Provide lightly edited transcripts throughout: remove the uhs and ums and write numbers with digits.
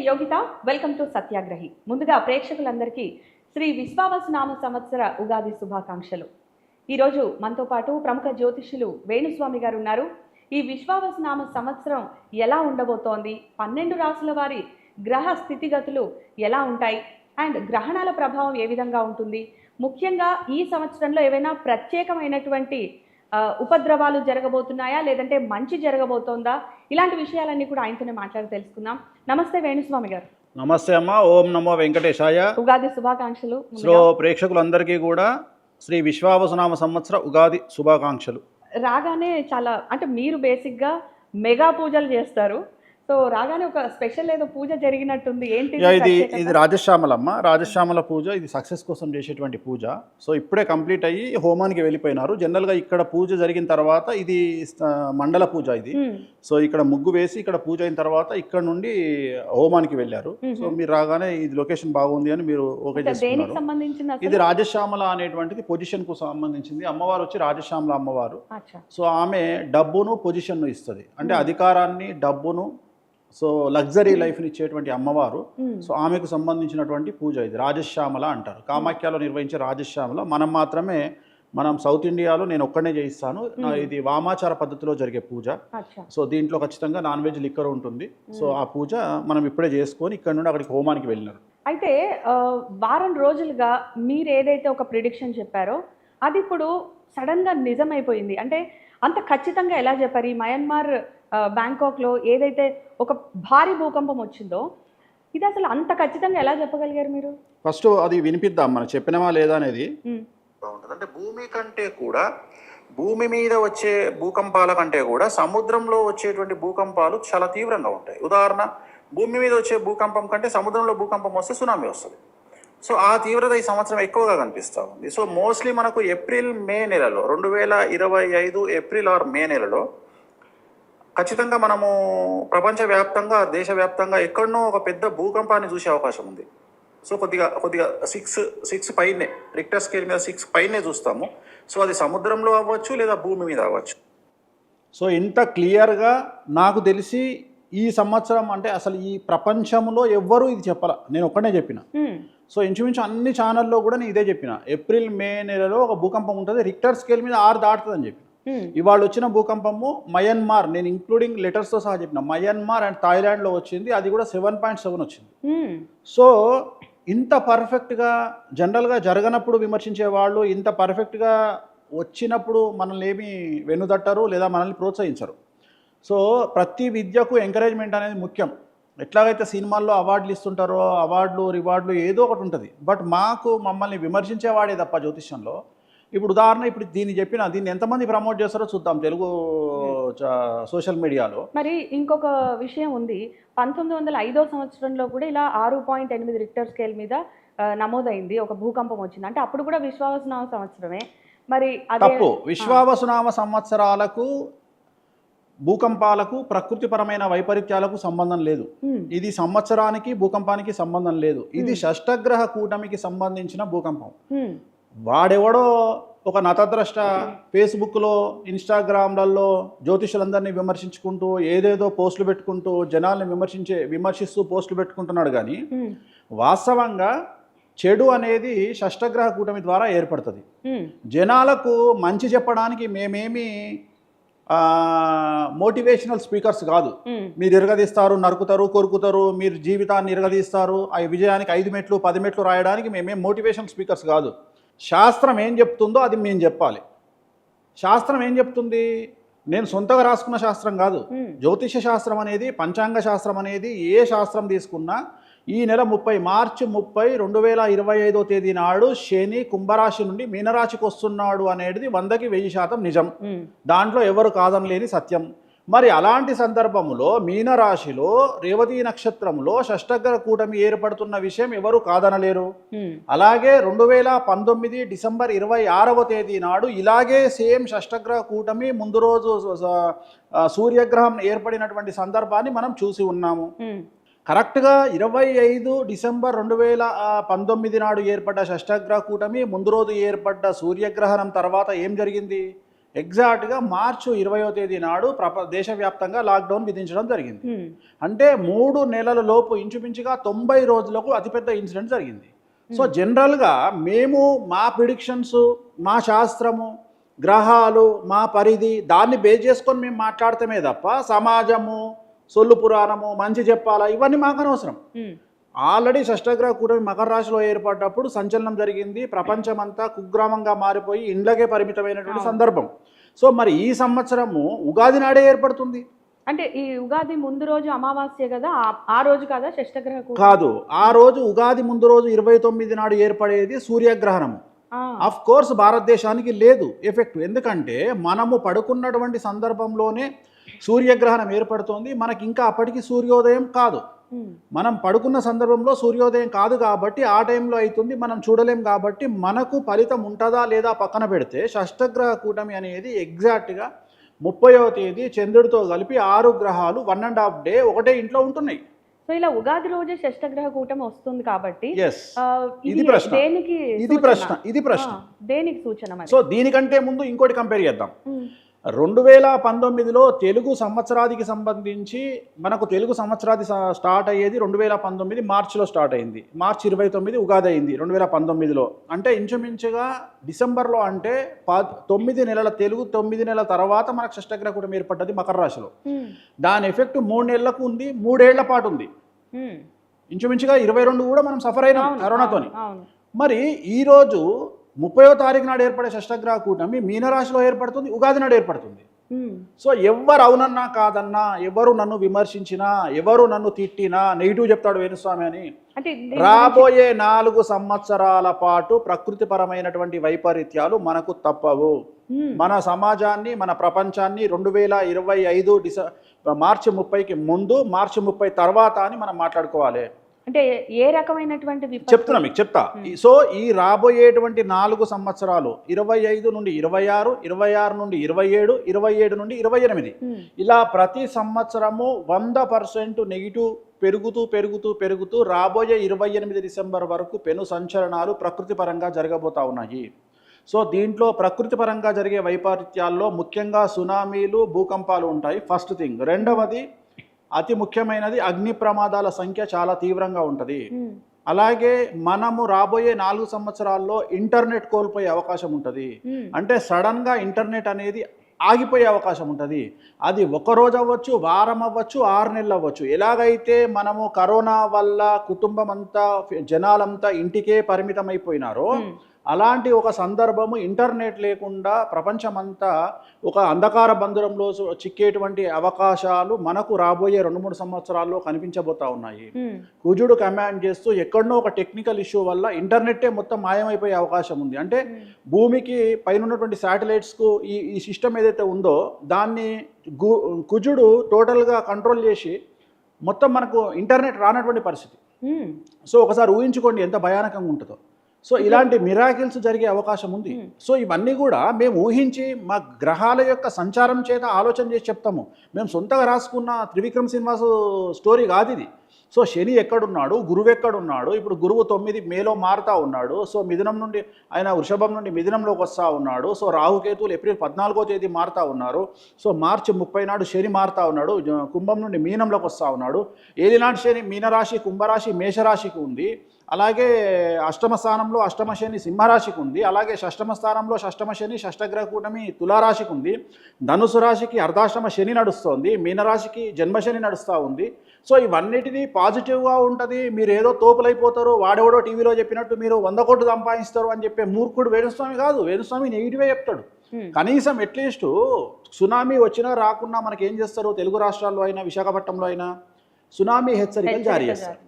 Yogita. Welcome to సత్యాగ్రహి. ముందుగా ప్రేక్షకులందరికీ శ్రీ విశ్వావసునామ సంవత్సర ఉగాది శుభాకాంక్షలు. ఈరోజు మనతో పాటు ప్రముఖ జ్యోతిష్యులు వేణుస్వామి గారు ఉన్నారు. ఈ విశ్వావసునామ సంవత్సరం ఎలా ఉండబోతోంది, 12 రాసుల వారి గ్రహ స్థితిగతులు ఎలా ఉంటాయి అండ్ గ్రహణాల ప్రభావం ఏ విధంగా ఉంటుంది, ముఖ్యంగా ఈ సంవత్సరంలో ఏవైనా ప్రత్యేకమైనటువంటి ఉపద్రవాలు జరగబోతున్నాయా లేదంటే మంచి జరగబోతోందా, ఇలాంటి విషయాలన్నీ కూడా ఆయనతోనే మాట్లాడి తెలుసుకుందాం. నమస్తే వేణుస్వామి గారు. నమస్తే అమ్మ. ఓం నమో వెంకటేశాయ. ఉగాది శుభాకాంక్షలు. సో ప్రేక్షకులందరికీ కూడా శ్రీ విశ్వావసునామ సంవత్సర ఉగాది శుభాకాంక్షలు. రాగానే చాలా అంటే మీరు బేసిక్గా మెగా పూజలు చేస్తారు. సో రాగానే ఒక స్పెషల్ ఏదో పూజ జరిగినట్టుంది. ఏంటి ఇది రాజశ్యామలమ్మ. రాజశ్యామల పూజ ఇది సక్సెస్ కోసం చేసేటువంటి పూజ. సో ఇప్పుడే కంప్లీట్ అయ్యి హోమానికి వెళ్ళిపోయినారు. జనరల్గా ఇక్కడ పూజ జరిగిన తర్వాత ఇది మండల పూజ ఇది. సో ఇక్కడ ముగ్గు వేసి ఇక్కడ పూజ అయిన తర్వాత ఇక్కడ నుండి హోమానికి వెళ్ళారు. సో మీరు రాగానే ఇది లొకేషన్ బాగుంది అని మీరు ఓకే చేసుకున్నారు. ఇది రాజశ్యామల అనేటువంటిది పొజిషన్ కు సంబంధించింది. అమ్మవారు వచ్చి రాజశ్యామల అమ్మవారు. సో ఆమె డబ్బును పొజిషన్ ఇస్తుంది, అంటే అధికారాన్ని డబ్బును, సో లగ్జరీ లైఫ్ని ఇచ్చేటువంటి అమ్మవారు. సో ఆమెకు సంబంధించినటువంటి పూజ ఇది రాజశ్యామల అంటారు. కామాఖ్యలో నిర్వహించే రాజశ్యామల మనం సౌత్ ఇండియాలో నేను ఒక్కడనే చేయిస్తాను. ఇది వామాచార పద్ధతిలో జరిగే పూజ. సో దీంట్లో ఖచ్చితంగా నాన్ వెజ్ లిక్కర్ ఉంటుంది. సో ఆ పూజ మనం ఇప్పుడే చేసుకొని ఇక్కడ నుండి అక్కడికి హోమానికి వెళ్ళినారు. అయితే వారం రోజులుగా మీరు ఏదైతే ఒక ప్రిడిక్షన్ చెప్పారో అది ఇప్పుడు సడన్గా నిజమైపోయింది. అంటే అంత ఖచ్చితంగా ఎలా చెప్పారు? ఈ మయన్మార్ బ్యాంకాక్లో ఏదైతే ఒక భారీ భూకంపం వచ్చిందో ఇది అసలు అంత ఖచ్చితంగా ఎలా చెప్పగలిగారు మీరు? ఫస్ట్ అది వినిపిద్దాం, మనం చెప్పినవా లేదా అనేది. అంటే భూమి కంటే కూడా, భూమి మీద వచ్చే భూకంపాల కంటే కూడా సముద్రంలో వచ్చేటువంటి భూకంపాలు చాలా తీవ్రంగా ఉంటాయి. ఉదాహరణ, భూమి మీద వచ్చే భూకంపం కంటే సముద్రంలో భూకంపం వస్తే సునామీ వస్తుంది. సో ఆ తీవ్రత ఈ సంవత్సరం ఎక్కువగా కనిపిస్తూ ఉంది. సో మోస్ట్లీ మనకు ఏప్రిల్ మే నెలలో 2025 ఏప్రిల్ ఆర్ మే నెలలో ఖచ్చితంగా మనము ప్రపంచవ్యాప్తంగా దేశవ్యాప్తంగా ఎక్కడనో ఒక పెద్ద భూకంపాన్ని చూసే అవకాశం ఉంది. సో కొద్దిగా సిక్స్ పైనే, రిక్టర్ స్కేల్ మీద 6 పైనే చూస్తాము. సో అది సముద్రంలో అవ్వచ్చు లేదా భూమి మీద అవ్వచ్చు. సో ఇంత క్లియర్గా నాకు తెలిసి ఈ సంవత్సరం అంటే అసలు ఈ ప్రపంచంలో ఎవ్వరూ ఇది చెప్పాల, నేను ఒక్కనే చెప్పిన. సో ఇంచుమించు అన్ని ఛానల్లో కూడా నేను ఇదే చెప్పిన, ఏప్రిల్ మే నెలలో ఒక భూకంపం ఉంటుంది, రిక్టర్ స్కేల్ మీద 6 దాటుతుంది అని చెప్పి. ఇవాళ వచ్చిన భూకంపము మయన్మార్, నేను ఇంక్లూడింగ్ లెటర్స్తో సహా చెప్పిన, మయన్మార్ అండ్ థాయిలాండ్లో వచ్చింది. అది కూడా 7.7 వచ్చింది. సో ఇంత పర్ఫెక్ట్గా జనరల్గా జరగనప్పుడు విమర్శించే వాళ్ళు ఇంత పర్ఫెక్ట్గా వచ్చినప్పుడు మనల్ని ఏమీ వెన్నుదట్టరు లేదా మనల్ని ప్రోత్సహించరు. సో ప్రతి విద్యకు ఎంకరేజ్మెంట్ అనేది ముఖ్యం. ఎట్లాగైతే సినిమాల్లో అవార్డులు ఇస్తుంటారో అవార్డులు రివార్డులు ఏదో ఒకటి ఉంటుంది, బట్ మమ్మల్ని విమర్శించేవాడే తప్ప జ్యోతిష్యంలో. ఇప్పుడు ఉదాహరణ, ఇప్పుడు దీన్ని ఎంతమంది ప్రమోట్ చేస్తారో చూద్దాం తెలుగు సోషల్ మీడియాలో. మరి ఇంకొక విషయం ఉంది, 1905 సంవత్సరంలో కూడా ఇలా 6.8 రిక్టర్ స్కేల్ మీద నమోదైంది, ఒక భూకంపం వచ్చింది. అంటే అప్పుడు కూడా విశ్వావసునామ సంవత్సరమే. మరి తప్పు. విశ్వావసునామ సంవత్సరాలకు భూకంపాలకు ప్రకృతిపరమైన వైపరీత్యాలకు సంబంధం లేదు. ఇది సంవత్సరానికి భూకంపానికి సంబంధం లేదు. ఇది షష్టగ్రహ కూటమికి సంబంధించిన భూకంపం. వాడెవడో ఒక నతద్రష్ట ఫేస్బుక్లో ఇన్స్టాగ్రామ్లలో జ్యోతిషులందరినీ విమర్శించుకుంటూ ఏదేదో పోస్టులు పెట్టుకుంటూ జనాల్ని విమర్శిస్తూ పోస్టులు పెట్టుకుంటున్నాడు. కానీ వాస్తవంగా చెడు అనేది షష్టగ్రహ కూటమి ద్వారా ఏర్పడుతుంది. జనాలకు మంచి చెప్పడానికి మేమేమి మోటివేషనల్ స్పీకర్స్ కాదు. మీరు ఇరగదీస్తారు, నరుకుతారు, కొరుకుతారు, మీరు జీవితాన్ని ఇరగదీస్తారు, ఆ విజయానికి 5 మెట్లు 10 మెట్లు రాయడానికి మేమేం మోటివేషనల్ స్పీకర్స్ కాదు. శాస్త్రం ఏం చెప్తుందో అది మేము చెప్పాలి. శాస్త్రం ఏం చెప్తుంది? నేను సొంతగా రాసుకున్న శాస్త్రం కాదు. జ్యోతిష శాస్త్రం అనేది, పంచాంగ శాస్త్రం అనేది ఏ శాస్త్రం తీసుకున్నా ఈ నెల మార్చి 30, 2025 తేదీ నాడు శని కుంభరాశి నుండి మీనరాశికి వస్తున్నాడు అనేది 100% నిజం. దాంట్లో ఎవరు కాదనలేని సత్యం. మరి అలాంటి సందర్భంలో మీనరాశిలో రేవతి నక్షత్రంలో షష్టగ్రహ కూటమి ఏర్పడుతున్న విషయం ఎవరు కాదనలేరు. అలాగే 2019 డిసెంబర్ 26వ తేదీ నాడు ఇలాగే సేమ్ షష్టగ్రహ కూటమి ముందు రోజు సూర్యగ్రహం ఏర్పడినటువంటి సందర్భాన్ని మనం చూసి ఉన్నాము. కరెక్ట్గా 25 డిసెంబర్ 2019 నాడు ఏర్పడ్డ షష్టగ్రహ కూటమి ముందు రోజు ఏర్పడ్డ సూర్యగ్రహణం తర్వాత ఏం జరిగింది? ఎగ్జాక్ట్గా మార్చి 20వ తేదీ నాడు దేశవ్యాప్తంగా లాక్డౌన్ విధించడం జరిగింది. అంటే 3 నెలల లోపు ఇంచుమించుగా 90 రోజులకు అతిపెద్ద ఇన్సిడెంట్ జరిగింది. సో జనరల్గా మేము మా ప్రిడిక్షన్స్, మా శాస్త్రము, గ్రహాలు, మా పరిధి దాన్ని బేస్ చేసుకొని మేము మాట్లాడతామే తప్ప సమాజము, సొల్లు పురాణము, మంచి చెప్పాలా ఇవన్నీ మాకు అనవసరం. ఆల్రెడీ షష్టగ్రహ కూటమి మకర రాశిలో ఏర్పడ్డప్పుడు సంచలనం జరిగింది. ప్రపంచమంతా కుగ్రామంగా మారిపోయి ఇండ్లకే పరిమితమైనటువంటి సందర్భం. సో మరి ఈ సంవత్సరము ఉగాది నాడే ఏర్పడుతుంది. అంటే ఈ ఉగాది ముందు రోజు అమావాస్య కదా, ఆ రోజు కదా షష్టగ్రహ కూటమి? కాదు, ఆ రోజు ఉగాది ముందు రోజు 29 నాడు ఏర్పడేది సూర్యగ్రహణము. ఆఫ్ కోర్స్ భారతదేశానికి లేదు ఎఫెక్ట్, ఎందుకంటే మనము పడుకున్నటువంటి సందర్భంలోనే సూర్యగ్రహణం ఏర్పడుతోంది. మనకి ఇంకా అప్పటికి సూర్యోదయం కాదు. మనం పడుకున్న సందర్భంలో సూర్యోదయం కాదు కాబట్టి ఆ టైంలో అవుతుంది, మనం చూడలేం. కాబట్టి మనకు ఫలితం ఉంటుందా లేదా పక్కన పెడితే షష్టగ్రహ కూటమి అనేది ఎగ్జాక్ట్గా 30వ తేదీ చంద్రుడితో కలిపి 6 గ్రహాలు 1.5 డే ఒకటే ఇంట్లో ఉంటున్నాయి. సో ఇలా ఉగాది రోజే షష్టగ్రహ కూటమి వస్తుంది కాబట్టి ఇది ప్రశ్న, ఇది ప్రశ్న దేనికి సూచన? సో దీనికంటే ముందు ఇంకోటి కంపేర్ చేద్దాం. 2019లో తెలుగు సంవత్సరాదికి సంబంధించి మనకు తెలుగు సంవత్సరాది స్టార్ట్ అయ్యేది 2019 మార్చిలో స్టార్ట్ అయింది. మార్చి 29 ఉగాది అయింది 2019లో. అంటే ఇంచుమించుగా డిసెంబర్లో, అంటే 9 నెలల తెలుగు 9 నెలల తర్వాత మనకు షష్టగ్రహ కూటమి ఏర్పడ్డది మకర రాశిలో. దాని ఎఫెక్ట్ 3 నెలలకు ఉంది, 3 ఏళ్ల పాటు ఉంది. ఇంచుమించుగా 22 కూడా మనం సఫర్ అయినాం కరోనాతోని. మరి ఈరోజు 30వ తారీఖు నాడు ఏర్పడే షష్టగ్రహ కూటమి మీనరాశిలో ఏర్పడుతుంది, ఉగాది నాడు ఏర్పడుతుంది. సో ఎవరు అవునన్నా కాదన్నా, ఎవరు నన్ను విమర్శించినా, ఎవరు నన్ను తిట్టినా, నెగిటివ్ చెప్తాడు వేణుస్వామి అని, రాబోయే 4 సంవత్సరాల పాటు ప్రకృతిపరమైనటువంటి వైపరీత్యాలు మనకు తప్పవు. మన సమాజాన్ని, మన ప్రపంచాన్ని 2025 మార్చి 30కి ముందు, మార్చి 30 తర్వాత అని మనం మాట్లాడుకోవాలి. అంటే ఏ రకమైనటువంటి చెప్తున్నా మీకు, చెప్తా. సో ఈ రాబోయేటువంటి 4 సంవత్సరాలు 25 నుండి 26, 26 నుండి 27, 27 నుండి 28, ఇలా ప్రతి సంవత్సరము 100% నెగిటివ్ పెరుగుతూ పెరుగుతూ పెరుగుతూ రాబోయే 28 డిసెంబర్ వరకు పెను సంచలనాలు ప్రకృతి పరంగా జరగబోతా ఉన్నాయి. సో దీంట్లో ప్రకృతి పరంగా జరిగే వైపరీత్యాల్లో ముఖ్యంగా సునామీలు, భూకంపాలు ఉంటాయి, ఫస్ట్ థింగ్. రెండవది అతి ముఖ్యమైనది అగ్ని ప్రమాదాల సంఖ్య చాలా తీవ్రంగా ఉంటుంది. అలాగే మనము రాబోయే 4 సంవత్సరాల్లో ఇంటర్నెట్ కోల్పోయే అవకాశం ఉంటుంది. అంటే సడన్గా ఇంటర్నెట్ అనేది ఆగిపోయే అవకాశం ఉంటుంది. అది 1 రోజు అవ్వచ్చు, వారం అవ్వచ్చు, 6 నెలలు అవ్వచ్చు. ఎలాగైతే మనము కరోనా వల్ల కుటుంబం అంతా, జనాలంతా ఇంటికే పరిమితం అయిపోయినారో, అలాంటి ఒక సందర్భము ఇంటర్నెట్ లేకుండా ప్రపంచమంతా ఒక అంధకార బంధురంలో చిక్కేటువంటి అవకాశాలు మనకు రాబోయే 2-3 సంవత్సరాల్లో కనిపించబోతా ఉన్నాయి. కుజుడు కమాండ్ చేస్తూ ఎక్కడనో ఒక టెక్నికల్ ఇష్యూ వల్ల ఇంటర్నెట్టే మొత్తం మాయమైపోయే అవకాశం ఉంది. అంటే భూమికి పైన ఉన్నటువంటి శాటిలైట్స్కు ఈ సిస్టమ్ ఏదైతే ఉందో దాన్ని కుజుడు టోటల్గా కంట్రోల్ చేసి మొత్తం మనకు ఇంటర్నెట్ రానటువంటి పరిస్థితి. సో ఒకసారి ఊహించుకోండి ఎంత భయానకంగా ఉంటుందో. సో ఇలాంటి మిరాకిల్స్ జరిగే అవకాశం ఉంది. సో ఇవన్నీ కూడా మేము ఊహించి మా గ్రహాల యొక్క సంచారం చేత ఆలోచన చేసి చెప్తాము. మేము సొంతగా రాసుకున్న త్రివిక్రమ్ శ్రీనివాస్ స్టోరీ కాదు ఇది. సో శని ఎక్కడున్నాడు, గురువు ఎక్కడున్నాడు, ఇప్పుడు గురువు 9 మేలో మారుతా ఉన్నాడు. సో మిథునం నుండి ఆయన వృషభం నుండి మిథునంలోకి వస్తూ ఉన్నాడు. సో రాహుకేతువులు ఏప్రిల్ 14వ తేదీ మారుతా ఉన్నారు. సో మార్చి 30 నాడు శని మారుతా ఉన్నాడు, కుంభం నుండి మీనంలోకి వస్తూ ఉన్నాడు. ఏలినాటి శని మీనరాశి, కుంభరాశి, మేషరాశికి ఉంది. అలాగే అష్టమ స్థానంలో అష్టమ శని సింహరాశికి ఉంది. అలాగే షష్టమ స్థానంలో షష్టమ శని షష్టగ్రహ కూటమి తులారాశికి ఉంది. ధనుసు రాశికి అర్ధాష్టమ శని నడుస్తోంది. మీనరాశికి జన్మశని నడుస్తూ ఉంది. సో ఇవన్నిటినీ పాజిటివ్గా ఉంటుంది. మీరు ఏదో తోపులైపోతారు, వాడెవడో టీవీలో చెప్పినట్టు మీరు 100 కోట్లు సంపాదిస్తారు అని చెప్పే మూర్ఖుడు వేణుస్వామి కాదు. వేణుస్వామి నెగిటివే చెప్తాడు. కనీసం అట్లీస్ట్ సునామీ వచ్చినా రాకున్నా మనకేం చేస్తారు, తెలుగు రాష్ట్రాల్లో అయినా విశాఖపట్నంలో అయినా సునామీ హెచ్చరికలు జారీ చేస్తారు.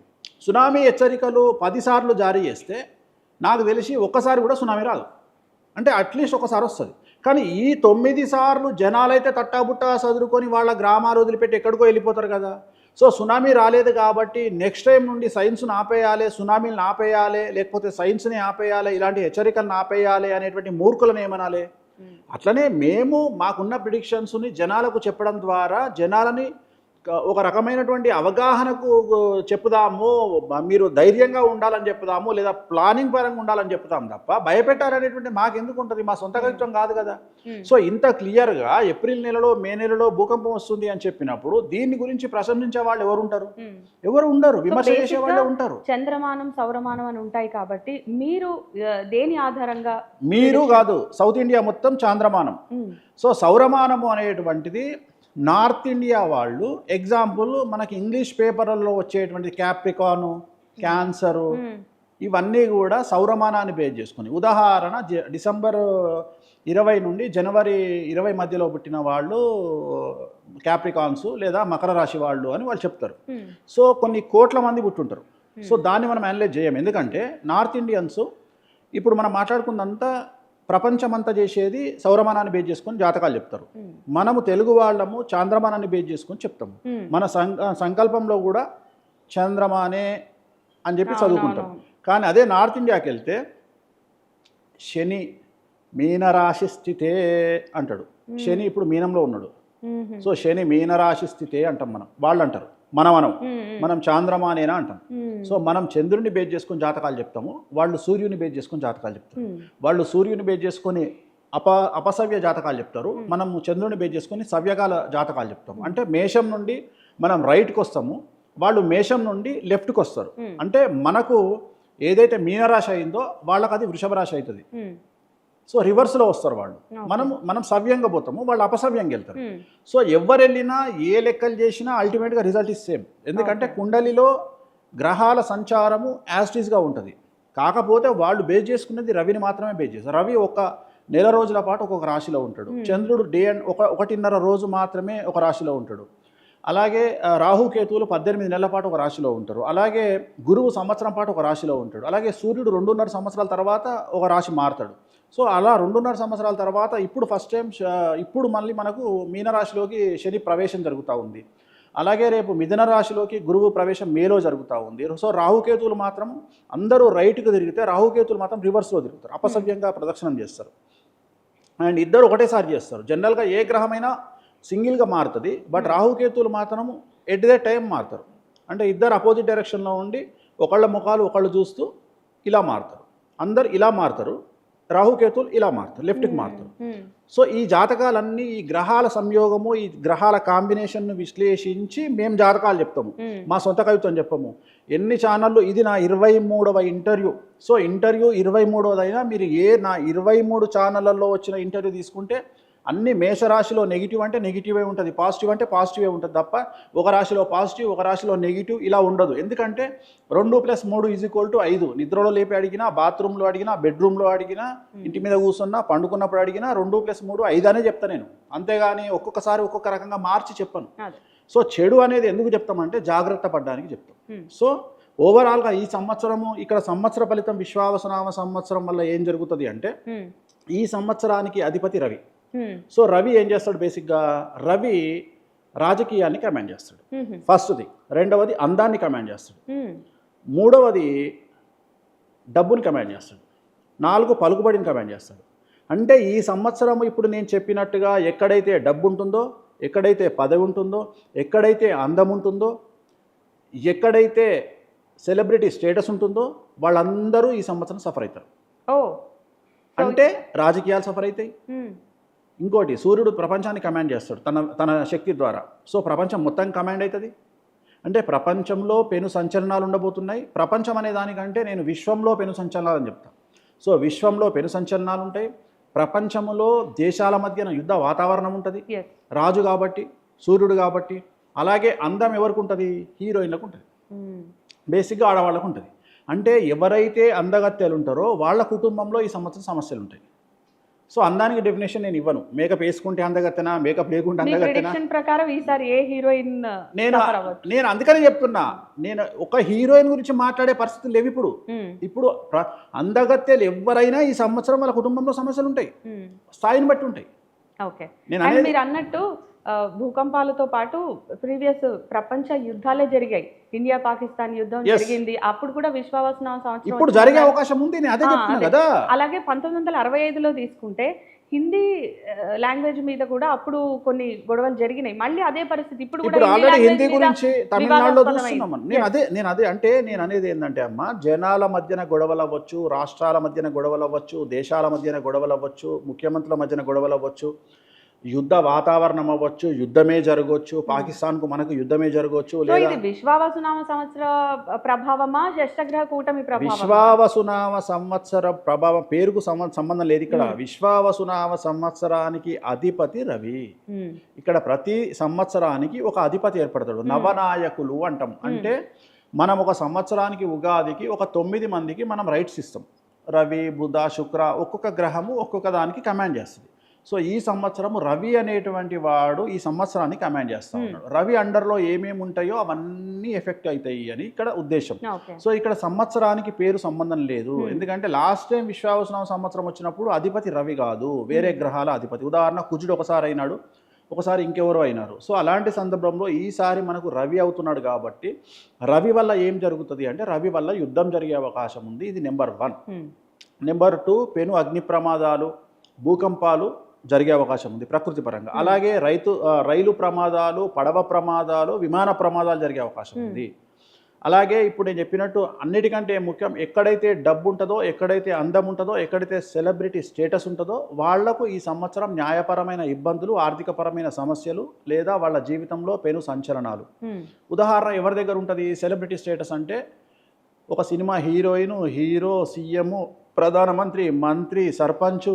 సునామీ హెచ్చరికలు 10 సార్లు జారీ చేస్తే నాకు తెలిసి ఒక్కసారి కూడా సునామీ రాదు. అంటే అట్లీస్ట్ ఒకసారి వస్తుంది. కానీ ఈ 9 సార్లు జనాలైతే తట్టాబుట్టా చదువుకొని వాళ్ళ గ్రామాలు వదిలిపెట్టి ఎక్కడికో వెళ్ళిపోతారు కదా. సో సునామీ రాలేదు కాబట్టి నెక్స్ట్ టైం నుండి సైన్స్ను ఆపేయాలి, సునామీలను ఆపేయాలి, లేకపోతే సైన్స్ని ఆపేయాలి, ఇలాంటి హెచ్చరికలను ఆపేయాలి అనేటువంటి మూర్ఖులను ఏమనాలి. అట్లనే మేము మాకున్న ప్రిడిక్షన్స్ని జనాలకు చెప్పడం ద్వారా జనాలని ఒక రకమైనటువంటి అవగాహనకు చెప్పుదాము, మీరు ధైర్యంగా ఉండాలని చెప్పుదాము, లేదా ప్లానింగ్ పరంగా ఉండాలని చెప్తాం తప్ప భయపెట్టాలనేటువంటి మాకు ఎందుకు ఉంటుంది, మా సొంత కవిత్వం కాదు కదా. సో ఇంత క్లియర్గా ఏప్రిల్ నెలలో మే నెలలో భూకంపం వస్తుంది అని చెప్పినప్పుడు దీని గురించి ప్రశంసించే వాళ్ళు ఎవరు ఉంటారు? ఎవరు ఉండరు, విమర్శ చేసే వాళ్ళే ఉంటారు. చంద్రమానం సౌరమానం అని ఉంటాయి కాబట్టి మీరు దేని ఆధారంగా? మీరు కాదు, సౌత్ ఇండియా మొత్తం చాంద్రమానం. సో సౌరమానము అనేటువంటిది నార్త్ ఇండియా వాళ్ళు, ఎగ్జాంపుల్ మనకి ఇంగ్లీష్ పేపర్లలో వచ్చేటువంటి క్యాప్రికాను, క్యాన్సరు, ఇవన్నీ కూడా సౌరమానాన్ని బేస్ చేసుకుని. ఉదాహరణ డిసెంబర్ 20 నుండి జనవరి 20 మధ్యలో పుట్టిన వాళ్ళు క్యాప్రికాన్స్ లేదా మకర రాశి వాళ్ళు అని వాళ్ళు చెప్తారు. సో కొన్ని కోట్ల మంది పుట్టుంటారు. సో దాన్ని మనం అనలైజ్ చేయం, ఎందుకంటే నార్త్ ఇండియన్స్ ఇప్పుడు మనం మాట్లాడుకున్నంతా ప్రపంచమంతా చేసేది సౌరమానాన్ని బేస్ చేసుకొని జాతకాలు చెప్తారు. మనము తెలుగు వాళ్ళము చాంద్రమానాన్ని బేస్ చేసుకొని చెప్తాము. మన సంకల్పంలో కూడా చంద్రమానే అని చెప్పి చదువుకుంటాం. కానీ అదే నార్త్ ఇండియాకి వెళ్తే శని మీనరాశి స్థితే అంటాడు. శని ఇప్పుడు మీనంలో ఉన్నాడు. సో శని మీనరాశి స్థితే అంటాం మనం, వాళ్ళు అంటారు. మనం చాంద్రమానేనా అంటాం. సో మనం చంద్రుడిని బేస్ చేసుకొని జాతకాలు చెప్తాము, వాళ్ళు సూర్యుని బేస్ చేసుకొని జాతకాలు చెప్తారు. వాళ్ళు సూర్యుని బేస్ చేసుకొని అపసవ్య జాతకాలు చెప్తారు, మనము చంద్రుని బేస్ చేసుకొని సవ్యకాల జాతకాలు చెప్తాము. అంటే మేషం నుండి మనం రైట్కి వస్తాము, వాళ్ళు మేషం నుండి లెఫ్ట్కి వస్తారు. అంటే మనకు ఏదైతే మీనరాశి అయిందో వాళ్ళకి అది వృషభ రాశి అవుతుంది. సో రివర్స్లో వస్తారు వాళ్ళు. మనం సవ్యంగా పోతాము, వాళ్ళు అపసవ్యంగా వెళ్తారు. సో ఎవరు వెళ్ళినా ఏ లెక్కలు చేసినా అల్టిమేట్గా రిజల్ట్ ఇస్ సేమ్. ఎందుకంటే కుండలిలో గ్రహాల సంచారము యాస్టీస్గా ఉంటుంది. కాకపోతే వాళ్ళు బేస్ చేసుకునేది రవిని మాత్రమే బేస్ చేస్తారు. రవి ఒక నెల రోజుల పాటు ఒక్కొక్క రాశిలో ఉంటాడు. చంద్రుడు డే అండ్ 1.5 రోజు మాత్రమే ఒక రాశిలో ఉంటాడు. అలాగే రాహుకేతువులు 18 నెలల పాటు ఒక రాశిలో ఉంటారు. అలాగే గురువు సంవత్సరం పాటు ఒక రాశిలో ఉంటాడు. అలాగే సూర్యుడు 2.5 సంవత్సరాల తర్వాత ఒక రాశి మారుతాడు. సో అలా 2.5 సంవత్సరాల తర్వాత ఇప్పుడు ఫస్ట్ టైం ఇప్పుడు మళ్ళీ మనకు మీనరాశిలోకి శని ప్రవేశం జరుగుతూ ఉంది. అలాగే రేపు మిథున రాశిలోకి గురువు ప్రవేశం మేలో జరుగుతూ ఉంది. సో రాహుకేతువులు మాత్రం అందరూ రైట్కి తిరిగితే రాహుకేతువులు మాత్రం రివర్స్లో తిరుగుతారు, అపసవ్యంగా ప్రదక్షిణం చేస్తారు. అండ్ ఇద్దరు ఒకటేసారి చేస్తారు. జనరల్గా ఏ గ్రహమైనా సింగిల్గా మారుతుంది, బట్ రాహుకేతువులు మాత్రము ఎట్ ద టైం మారుతారు. అంటే ఇద్దరు అపోజిట్ డైరెక్షన్లో ఉండి ఒకళ్ళ ముఖాలు ఒకళ్ళు చూస్తూ ఇలా మారుతారు. అందరు ఇలా మారుతారు, రాహుకేతువులు ఇలా మారుతారు, లెఫ్ట్కి మారుతారు. సో ఈ జాతకాలన్నీ ఈ గ్రహాల సంయోగము, ఈ గ్రహాల కాంబినేషన్ను విశ్లేషించి మేము జాతకాలు చెప్తాము, మా సొంత కవిత్వం చెప్పము. ఎన్ని ఛానళ్ళు, ఇది నా 23వ ఇంటర్వ్యూ. సో ఇంటర్వ్యూ 23వదైనా మీరు నా 23 ఛానళ్ళల్లో వచ్చిన ఇంటర్వ్యూ తీసుకుంటే అన్ని మేషరాశిలో నెగిటివ్ అంటే నెగిటివే ఉంటుంది, పాజిటివ్ అంటే పాజిటివే ఉంటుంది తప్ప ఒక రాశిలో పాజిటివ్ ఒక రాశిలో నెగిటివ్ ఇలా ఉండదు. ఎందుకంటే 2+3 = 5. నిద్రలో లేపి అడిగినా, బాత్రూంలో అడిగినా, బెడ్రూమ్లో అడిగినా, ఇంటి మీద కూర్చున్నా, పండుకున్నప్పుడు అడిగినా 2+3 5 అనే చెప్తాను నేను. అంతేగాని ఒక్కొక్కసారి ఒక్కొక్క రకంగా మార్చి చెప్పను. సో చెడు అనేది ఎందుకు చెప్తామంటే జాగ్రత్త పడడానికి చెప్తాం. సో ఓవరాల్గా ఈ సంవత్సరము ఇక్కడ సంవత్సర ఫలితం విశ్వావసనామ సంవత్సరం వల్ల ఏం జరుగుతుంది అంటే ఈ సంవత్సరానికి అధిపతి రవి. సో రవి ఏం చేస్తాడు, బేసిక్గా రవి రాజకీయాన్ని కమాండ్ చేస్తాడు, ఫస్ట్ది. రెండవది అందాన్ని కమాండ్ చేస్తాడు. మూడవది డబ్బుని కమాండ్ చేస్తాడు. 4 పలుకుబడిని కమాండ్ చేస్తాడు. అంటే ఈ సంవత్సరం ఇప్పుడు నేను చెప్పినట్టుగా ఎక్కడైతే డబ్బు ఉంటుందో, ఎక్కడైతే పదవి ఉంటుందో, ఎక్కడైతే అందం ఉంటుందో, ఎక్కడైతే సెలబ్రిటీ స్టేటస్ ఉంటుందో వాళ్ళందరూ ఈ సంవత్సరం సఫర్ అవుతారు. అంటే రాజకీయాలు సఫర్ అవుతాయి. ఇంకోటి సూర్యుడు ప్రపంచాన్ని కమాండ్ చేస్తాడు తన శక్తి ద్వారా. సో ప్రపంచం మొత్తం కమాండ్ అవుతుంది. అంటే ప్రపంచంలో పెను సంచలనాలు ఉండబోతున్నాయి. ప్రపంచం అనే దానికంటే నేను విశ్వంలో పెను సంచలనాలు అని చెప్తాను. సో విశ్వంలో పెను సంచలనాలు ఉంటాయి. ప్రపంచంలో దేశాల మధ్యన యుద్ధ వాతావరణం ఉంటుంది. రాజు కాబట్టి, సూర్యుడు కాబట్టి. అలాగే అందం ఎవరికి ఉంటుంది, హీరోయిన్లకు ఉంటుంది, బేసిక్గా ఆడవాళ్ళకు ఉంటుంది. అంటే ఎవరైతే అందగత్తెలు ఉంటారో వాళ్ళ కుటుంబంలో ఈ సంవత్సరం సమస్యలు ఉంటాయి. సో అందానికి డెఫినేషన్ నేను ఇవ్వను. మేకప్ వేసుకుంటే అందగత్తెనా, మేకప్ లేకుంటే అందగత్తెనా ప్రకారం ఈసారి ఏ హీరోయిన్ నేను అందుకనే చెప్తున్నా. నేను ఒక హీరోయిన్ గురించి మాట్లాడే పరిస్థితులు లేవు ఇప్పుడు. ఇప్పుడు అందగత్తెలు ఎవరైనా ఈ సంవత్సరం వాళ్ళ కుటుంబంలో సమస్యలు ఉంటాయి, స్థాయిని బట్టి ఉంటాయి. ఓకే, మీరు అన్నట్టు భూకంపాలతో పాటు ప్రీవియస్ ప్రపంచ యుద్ధాలే జరిగాయి. ఇండియా పాకిస్తాన్ యుద్ధం జరిగింది, అప్పుడు కూడా విశ్వావసనామ సంవత్సరం ఇప్పుడు జరిగే అవకాశం ఉంది. అదే చెప్తున్నా కదా. అలాగే 1965లో తీసుకుంటే హిందీ లాంగ్వేజ్ మీద కూడా అప్పుడు కొన్ని గొడవలు జరిగినాయి. మళ్ళీ అదే పరిస్థితి ఇప్పుడు కూడా ఇప్పుడు ఆల్రెడీ హిందీ language మీద గురించి తమిళనాడులో వివాదాస్పదమైంది. చూస్తున్నాం. నేను అనేది ఏంటంటే అమ్మ, జనాల మధ్యన గొడవలు అవ్వచ్చు, రాష్ట్రాల మధ్యన గొడవలు అవ్వచ్చు, దేశాల మధ్యన గొడవలు అవ్వచ్చు, ముఖ్యమంత్రుల మధ్యన గొడవలు అవ్వచ్చు, యుద్ధ వాతావరణం అవ్వచ్చు, యుద్ధమే జరగవచ్చు, పాకిస్తాన్కు మనకు యుద్ధమే జరగవచ్చు, సో లేదా ఇది విశ్వావసునామ సంవత్సర ప్రభావమా షష్టగ్రహ కూటమి ప్రభావం? విశ్వావసునామ సంవత్సర ప్రభావం పేరుకు సంబంధం లేదు ఇక్కడ. విశ్వావసునామ సంవత్సరానికి అధిపతి రవి. ఇక్కడ ప్రతి సంవత్సరానికి ఒక అధిపతి ఏర్పడతాడు. నవనాయకులు అంటాం. అంటే మనం ఒక సంవత్సరానికి ఉగాదికి ఒక 9 మందికి మనం రైట్స్ ఇస్తాం. రవి, బుధ, శుక్ర, ఒక్కొక్క గ్రహము ఒక్కొక్క దానికి కమాండ్ చేస్తుంది. సో ఈ సంవత్సరం రవి అనేటువంటి వాడు ఈ సంవత్సరాన్ని కమాండ్ చేస్తా ఉన్నాడు. రవి అండర్లో ఏమేమి ఉంటాయో అవన్నీ ఎఫెక్ట్ అవుతాయి అని ఇక్కడ ఉద్దేశం. సో ఇక్కడ సంవత్సరానికి పేరు సంబంధం లేదు. ఎందుకంటే లాస్ట్ టైం విశ్వావసునామ సంవత్సరం వచ్చినప్పుడు అధిపతి రవి కాదు, వేరే గ్రహాల అధిపతి. ఉదాహరణ కుజుడు ఒకసారి అయినాడు, ఒకసారి ఇంకెవరో అయినారు. సో అలాంటి సందర్భంలో ఈసారి మనకు రవి అవుతున్నాడు కాబట్టి రవి వల్ల ఏం జరుగుతుంది అంటే రవి వల్ల యుద్ధం జరిగే అవకాశం ఉంది. ఇది నెంబర్ 1. నెంబర్ 2, పెను అగ్ని ప్రమాదాలు, భూకంపాలు జరిగే అవకాశం ఉంది ప్రకృతి పరంగా. అలాగే రైలు ప్రమాదాలు, పడవ ప్రమాదాలు, విమాన ప్రమాదాలు జరిగే అవకాశం ఉంది. అలాగే ఇప్పుడు నేను చెప్పినట్టు అన్నిటికంటే ముఖ్యం, ఎక్కడైతే డబ్బు ఉంటుందో, ఎక్కడైతే అందం ఉంటుందో, ఎక్కడైతే సెలబ్రిటీ స్టేటస్ ఉంటుందో వాళ్లకు ఈ సంవత్సరం న్యాయపరమైన ఇబ్బందులు, ఆర్థికపరమైన సమస్యలు లేదా వాళ్ళ జీవితంలో పెను సంచలనాలు. ఉదాహరణ ఎవరి దగ్గర ఉంటుంది సెలబ్రిటీ స్టేటస్ అంటే ఒక సినిమా హీరోయిన్, హీరో, సీఎం, ప్రధానమంత్రి, మంత్రి, సర్పంచ్,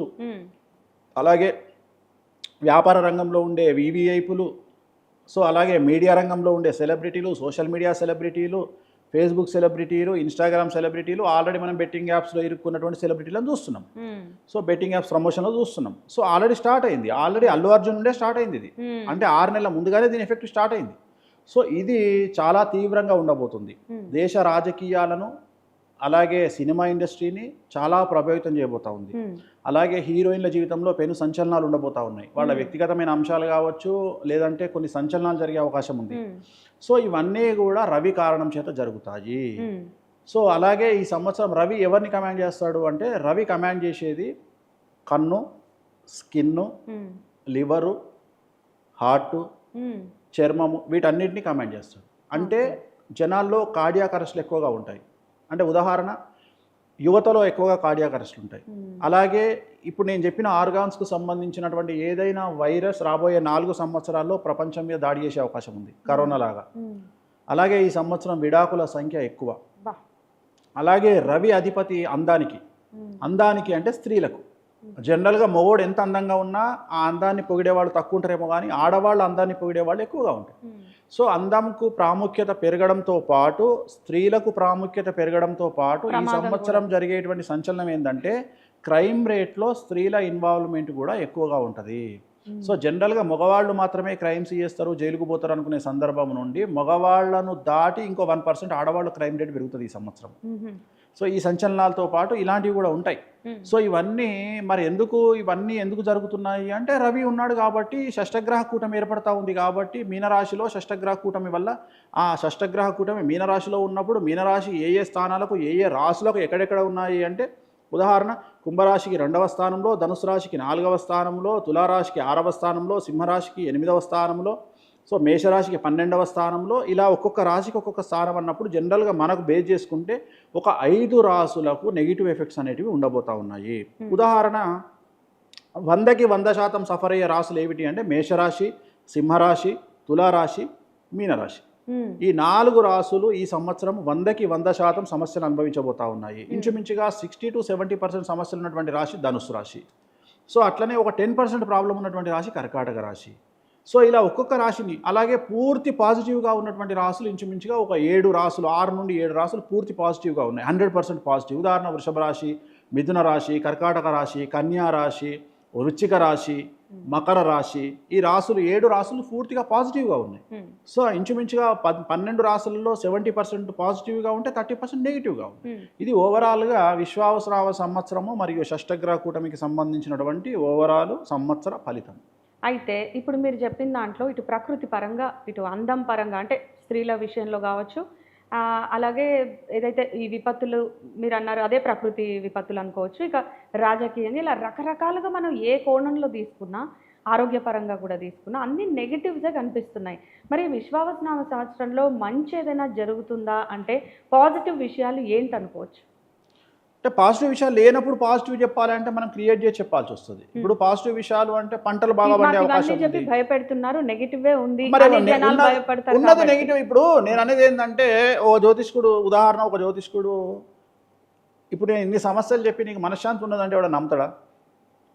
అలాగే వ్యాపార రంగంలో ఉండే వివిఐపులు, సో అలాగే మీడియా రంగంలో ఉండే సెలబ్రిటీలు, సోషల్ మీడియా సెలబ్రిటీలు, ఫేస్బుక్ సెలబ్రిటీలు, ఇన్స్టాగ్రామ్ సెలబ్రిటీలు, ఆల్రెడీ మనం బెట్టింగ్ యాప్స్లో ఇరుక్కున్నటువంటి సెలబ్రిటీలను చూస్తున్నాం. సో బెట్టింగ్ యాప్స్ ప్రమోషన్లో చూస్తున్నాం. సో ఆల్రెడీ స్టార్ట్ అయింది. ఆల్రెడీ అల్లు అర్జున్ నుండే స్టార్ట్ అయింది ఇది. అంటే 6 నెలల ముందుగానే దీని ఎఫెక్ట్ స్టార్ట్ అయింది. సో ఇది చాలా తీవ్రంగా ఉండబోతుంది. దేశ రాజకీయాలను అలాగే సినిమా ఇండస్ట్రీని చాలా ప్రభావితం చేయబోతా ఉంది. అలాగే హీరోయిన్ల జీవితంలో పెను సంచలనాలు ఉండబోతా ఉన్నాయి. వాళ్ళ వ్యక్తిగతమైన అంశాలు కావచ్చు, లేదంటే కొన్ని సంచలనాలు జరిగే అవకాశం ఉంది. సో ఇవన్నీ కూడా రవి కారణం చేత జరుగుతాయి. సో అలాగే ఈ సంవత్సరం రవి ఎవరిని కమాండ్ చేస్తాడు అంటే రవి కమాండ్ చేసేది కన్ను, స్కిన్ను, లివరు, హార్టు, చర్మము, వీటన్నిటిని కమాండ్ చేస్తాడు. అంటే జనాల్లో కార్డియాక్ అరెస్టులు ఎక్కువగా ఉంటాయి. అంటే ఉదాహరణ యువతలో ఎక్కువగా కార్డియాక్ అరెస్టులు ఉంటాయి. అలాగే ఇప్పుడు నేను చెప్పిన ఆర్గాన్స్కు సంబంధించినటువంటి ఏదైనా వైరస్ రాబోయే 4 సంవత్సరాల్లో ప్రపంచం మీద దాడి చేసే అవకాశం ఉంది, కరోనా లాగా. అలాగే ఈ సంవత్సరం విడాకుల సంఖ్య ఎక్కువ. అలాగే రవి అధిపతి అందానికి అంటే స్త్రీలకు. జనరల్గా మగోడు ఎంత అందంగా ఉన్నా ఆ అందాన్ని పొగిడేవాళ్ళు తక్కువ ఉంటారేమో, కానీ ఆడవాళ్ళు అందాన్ని పొగిడేవాళ్ళు ఎక్కువగా ఉంటారు. సో అందంకు ప్రాముఖ్యత పెరగడంతో పాటు స్త్రీలకు ప్రాముఖ్యత పెరగడంతో పాటు ఈ సంవత్సరం జరిగేటువంటి సంచలనం ఏంటంటే క్రైమ్ రేట్లో స్త్రీల ఇన్వాల్వ్మెంట్ కూడా ఎక్కువగా ఉంటుంది. సో జనరల్గా మగవాళ్ళు మాత్రమే క్రైమ్స్ చేస్తారు, జైలుకు పోతారు అనుకునే సందర్భం నుండి మగవాళ్లను దాటి ఇంకో 1% ఆడవాళ్ళు క్రైమ్ రేట్ పెరుగుతుంది ఈ సంవత్సరం. సో ఈ సంచలనాలతో పాటు ఇలాంటివి కూడా ఉంటాయి. సో ఇవన్నీ ఎందుకు జరుగుతున్నాయి అంటే రవి ఉన్నాడు కాబట్టి, షష్టగ్రహ కూటమి ఏర్పడతా ఉంది కాబట్టి, మీనరాశిలో షష్టగ్రహ కూటమి వల్ల ఆ షష్టగ్రహ కూటమి మీనరాశిలో ఉన్నప్పుడు మీనరాశి ఏ ఏ స్థానాలకు ఏ ఏ రాశులకు ఎక్కడెక్కడ ఉన్నాయి అంటే ఉదాహరణ కుంభరాశికి 2వ స్థానంలో, ధనుసు రాశికి 4వ స్థానంలో, తులారాశికి 6వ స్థానంలో, సింహరాశికి 8వ స్థానంలో, సో మేషరాశికి 12వ స్థానంలో, ఇలా ఒక్కొక్క రాశికి ఒక్కొక్క స్థానం అన్నప్పుడు జనరల్గా మనకు బేస్ చేసుకుంటే ఒక 5 రాశులకు నెగిటివ్ ఎఫెక్ట్స్ అనేటివి ఉండబోతా ఉన్నాయి. ఉదాహరణ 100కి 100% సఫర్ అయ్యే రాశులు ఏమిటి అంటే మేషరాశి, సింహరాశి, తులారాశి, మీనరాశి. ఈ 4 రాశులు ఈ సంవత్సరం 100కి 100% సమస్యలు అనుభవించబోతా ఉన్నాయి. ఇంచుమించుగా 60 to 70% సమస్యలు ఉన్నటువంటి రాశి ధనుసు రాశి. సో అట్లనే ఒక 10% ప్రాబ్లం ఉన్నటువంటి రాశి కర్కాటక రాశి. సో ఇలా ఒక్కొక్క రాశిని, అలాగే పూర్తి పాజిటివ్గా ఉన్నటువంటి రాశులు ఇంచుమించుగా ఒక 7 రాశులు, 6 నుండి 7 రాశులు పూర్తి పాజిటివ్గా ఉన్నాయి, 100% పాజిటివ్. ఉదాహరణ వృషభ రాశి, మిథున రాశి, కర్కాటక రాశి, కన్యా రాశి, వృశ్చిక రాశి, మకర రాశి, ఈ రాశులు 7 రాశులు పూర్తిగా పాజిటివ్గా ఉన్నాయి. సో ఇంచుమించుగా 12 రాశులలో 70% పాజిటివ్గా ఉంటే 30% నెగిటివ్గా ఉంది. ఇది ఓవరాల్గా విశ్వావసునామ సంవత్సరము మరియు షష్టగ్రహ కూటమికి సంబంధించినటువంటి ఓవరాల్ సంవత్సర ఫలితం. అయితే ఇప్పుడు మీరు చెప్పిన దాంట్లో ఇటు ప్రకృతి పరంగా, ఇటు అందం పరంగా అంటే స్త్రీల విషయంలో కావచ్చు, అలాగే ఏదైతే ఈ విపత్తులు మీరు అన్నారు అదే ప్రకృతి విపత్తులు అనుకోవచ్చు, ఇక రాజకీయంగా ఇలా రకరకాలుగా మనం ఏ కోణంలో తీసుకున్నా, ఆరోగ్యపరంగా కూడా తీసుకున్నా అన్ని నెగిటివ్సే కనిపిస్తున్నాయి. మరి విశ్వావసునామ సంవత్సరంలో మంచి ఏదైనా జరుగుతుందా అంటే పాజిటివ్ విషయాలు ఏంటనుకోవచ్చు? అంటే పాజిటివ్ విషయాలు లేనప్పుడు పాజిటివ్ చెప్పాలంటే మనం క్రియేట్ చేసి చెప్పాల్సి వస్తుంది. ఇప్పుడు పాజిటివ్ విషయాలు అంటే పంటలు బాగా పండే అవకాశం చెప్పి ఉంది. భయపెడుతున్నారు, నెగిటివే ఉంది మరి అని జనాలు భయపడతారు ఉన్నది కాబట్టి. నెగిటివ్. ఇప్పుడు నేను అనేది ఏంటంటే ఒక జ్యోతిష్కుడు ఇప్పుడు నేను ఇన్ని సమస్యలు చెప్పి నీకు మనశ్శాంతి ఉన్నదంటే వాడు నమ్ముతాడా?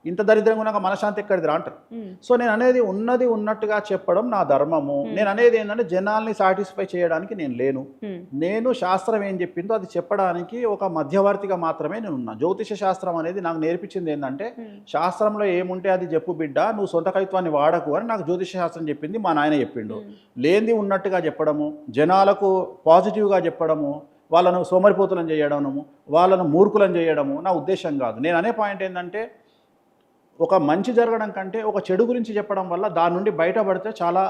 ఇంత దరిద్రంగా ఉన్నాక మనశ్శాంతి ఎక్కడిదిరా అంటారు. సో నేను అనేది ఉన్నది ఉన్నట్టుగా చెప్పడం నా ధర్మము. నేను అనేది ఏంటంటే జనాల్ని సాటిస్ఫై చేయడానికి నేను లేను. నేను శాస్త్రం ఏం చెప్పిందో అది చెప్పడానికి ఒక మధ్యవర్తిగా మాత్రమే నేను ఉన్నా. జ్యోతిష శాస్త్రం అనేది నాకు నేర్పించింది ఏంటంటే శాస్త్రంలో ఏముంటే అది చెప్పు బిడ్డ, నువ్వు సొంత కవిత్వాన్ని వాడకు అని నాకు జ్యోతిష శాస్త్రం చెప్పింది. మా నాయన చెప్పిండు. లేనిది ఉన్నట్టుగా చెప్పడము, జనాలకు పాజిటివ్గా చెప్పడము, వాళ్ళను సోమరిపోతులను చేయడము, వాళ్ళను మూర్ఖులను చేయడము నా ఉద్దేశం కాదు. నేను అనే పాయింట్ ఏంటంటే ఒక మంచి జరగడం కంటే ఒక చెడు గురించి చెప్పడం వల్ల దాని నుండి బయటపడితే చాలా